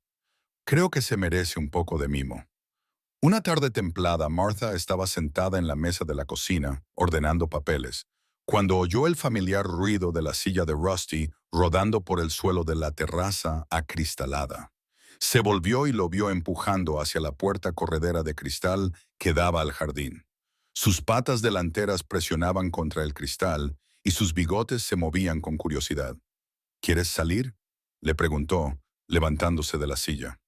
«Creo que se merece un poco de mimo». Una tarde templada, Martha estaba sentada en la mesa de la cocina, ordenando papeles, cuando oyó el familiar ruido de la silla de Rusty rodando por el suelo de la terraza acristalada. Se volvió y lo vio empujando hacia la puerta corredera de cristal que daba al jardín. Sus patas delanteras presionaban contra el cristal y sus bigotes se movían con curiosidad. «¿Quieres salir?», le preguntó, levantándose de la silla.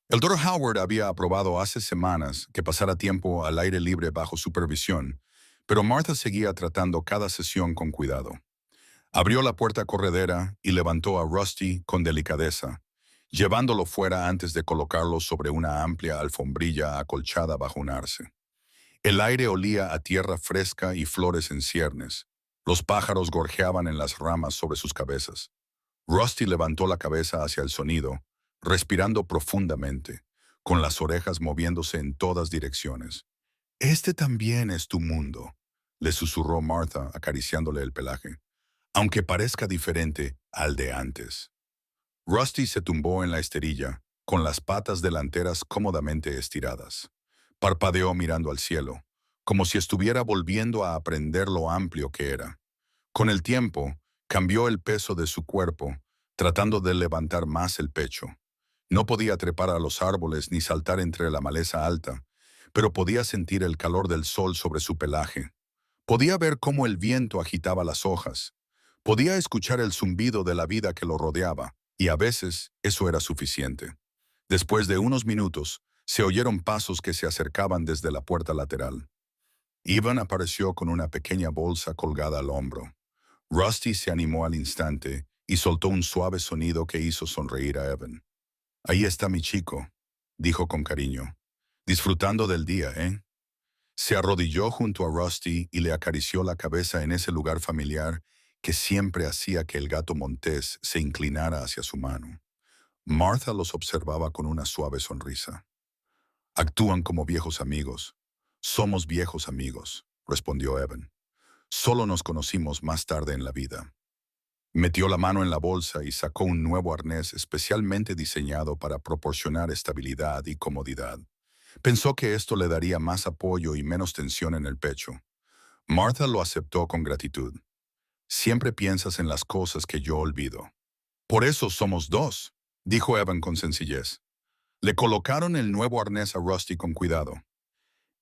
El Dr. Howard había aprobado hace semanas que pasara tiempo al aire libre bajo supervisión, pero Martha seguía tratando cada sesión con cuidado. Abrió la puerta corredera y levantó a Rusty con delicadeza, llevándolo fuera antes de colocarlo sobre una amplia alfombrilla acolchada bajo un arce. El aire olía a tierra fresca y flores en ciernes. Los pájaros gorjeaban en las ramas sobre sus cabezas. Rusty levantó la cabeza hacia el sonido, respirando profundamente, con las orejas moviéndose en todas direcciones. «Este también es tu mundo», le susurró Martha acariciándole el pelaje, «aunque parezca diferente al de antes». Rusty se tumbó en la esterilla, con las patas delanteras cómodamente estiradas. Parpadeó mirando al cielo, como si estuviera volviendo a aprender lo amplio que era. Con el tiempo, cambió el peso de su cuerpo, tratando de levantar más el pecho. No podía trepar a los árboles ni saltar entre la maleza alta, pero podía sentir el calor del sol sobre su pelaje. Podía ver cómo el viento agitaba las hojas. Podía escuchar el zumbido de la vida que lo rodeaba, y a veces eso era suficiente. Después de unos minutos, se oyeron pasos que se acercaban desde la puerta lateral. Ivan apareció con una pequeña bolsa colgada al hombro. Rusty se animó al instante y soltó un suave sonido que hizo sonreír a Evan. «Ahí está mi chico», dijo con cariño. «Disfrutando del día, ¿eh?». Se arrodilló junto a Rusty y le acarició la cabeza en ese lugar familiar que siempre hacía que el gato montés se inclinara hacia su mano. Martha los observaba con una suave sonrisa. «Actúan como viejos amigos». «Somos viejos amigos», respondió Evan. «Solo nos conocimos más tarde en la vida». Metió la mano en la bolsa y sacó un nuevo arnés especialmente diseñado para proporcionar estabilidad y comodidad. Pensó que esto le daría más apoyo y menos tensión en el pecho. Martha lo aceptó con gratitud. «Siempre piensas en las cosas que yo olvido». «Por eso somos dos», dijo Evan con sencillez. Le colocaron el nuevo arnés a Rusty con cuidado.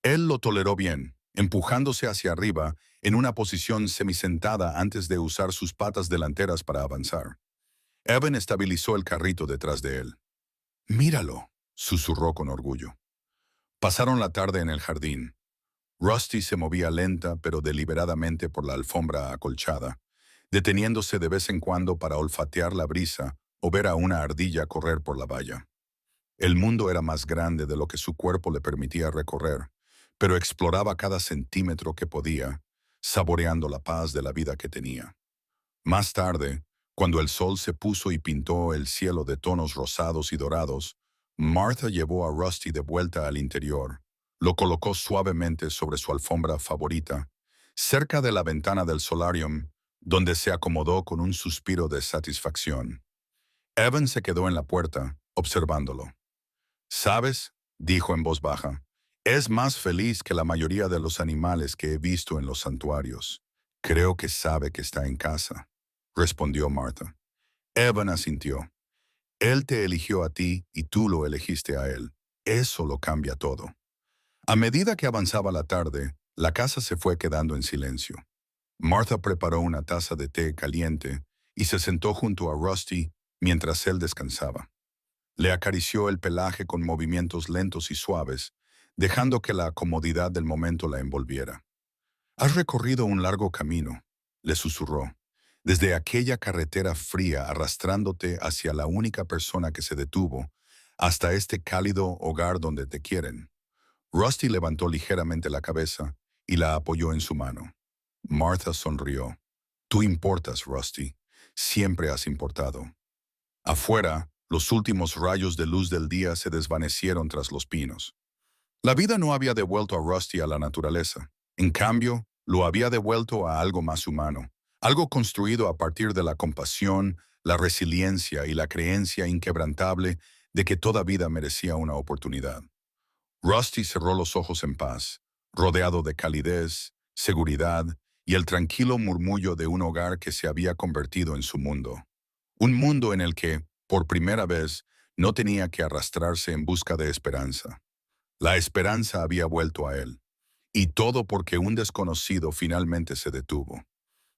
Él lo toleró bien, empujándose hacia arriba en una posición semisentada antes de usar sus patas delanteras para avanzar. Evan estabilizó el carrito detrás de él. «Míralo», susurró con orgullo. Pasaron la tarde en el jardín. Rusty se movía lenta pero deliberadamente por la alfombra acolchada, deteniéndose de vez en cuando para olfatear la brisa o ver a una ardilla correr por la valla. El mundo era más grande de lo que su cuerpo le permitía recorrer, pero exploraba cada centímetro que podía, saboreando la paz de la vida que tenía. Más tarde, Cuando el sol se puso y pintó el cielo de tonos rosados y dorados, Martha llevó a Rusty de vuelta al interior. Lo colocó suavemente sobre su alfombra favorita, cerca de la ventana del solarium, donde se acomodó con un suspiro de satisfacción. Evan se quedó en la puerta, observándolo. «¿Sabes?», dijo en voz baja, «es más feliz que la mayoría de los animales que he visto en los santuarios. Creo que sabe que está en casa», respondió Martha. Evan asintió. «Él te eligió a ti y tú lo elegiste a él. Eso lo cambia todo». A medida que avanzaba la tarde, la casa se fue quedando en silencio. Martha preparó una taza de té caliente y se sentó junto a Rusty mientras él descansaba. Le acarició el pelaje con movimientos lentos y suaves, dejando que la comodidad del momento la envolviera. «Has recorrido un largo camino», le susurró, «desde aquella carretera fría arrastrándote hacia la única persona que se detuvo, hasta este cálido hogar donde te quieren». Rusty levantó ligeramente la cabeza y la apoyó en su mano. Martha sonrió. «Tú importas, Rusty. Siempre has importado». Afuera, los últimos rayos de luz del día se desvanecieron tras los pinos. La vida no había devuelto a Rusty a la naturaleza. En cambio, lo había devuelto a algo más humano, algo construido a partir de la compasión, la resiliencia y la creencia inquebrantable de que toda vida merecía una oportunidad. Rusty cerró los ojos en paz, rodeado de calidez, seguridad y el tranquilo murmullo de un hogar que se había convertido en su mundo. Un mundo en el que, por primera vez, no tenía que arrastrarse en busca de esperanza. La esperanza había vuelto a él, y todo porque un desconocido finalmente se detuvo.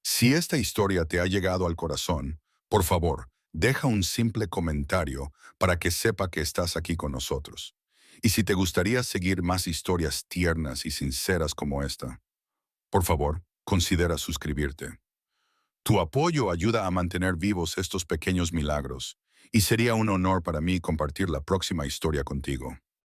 Si esta historia te ha llegado al corazón, por favor, deja un simple comentario para que sepa que estás aquí con nosotros. Y si te gustaría seguir más historias tiernas y sinceras como esta, por favor, considera suscribirte. Tu apoyo ayuda a mantener vivos estos pequeños milagros, y sería un honor para mí compartir la próxima historia contigo.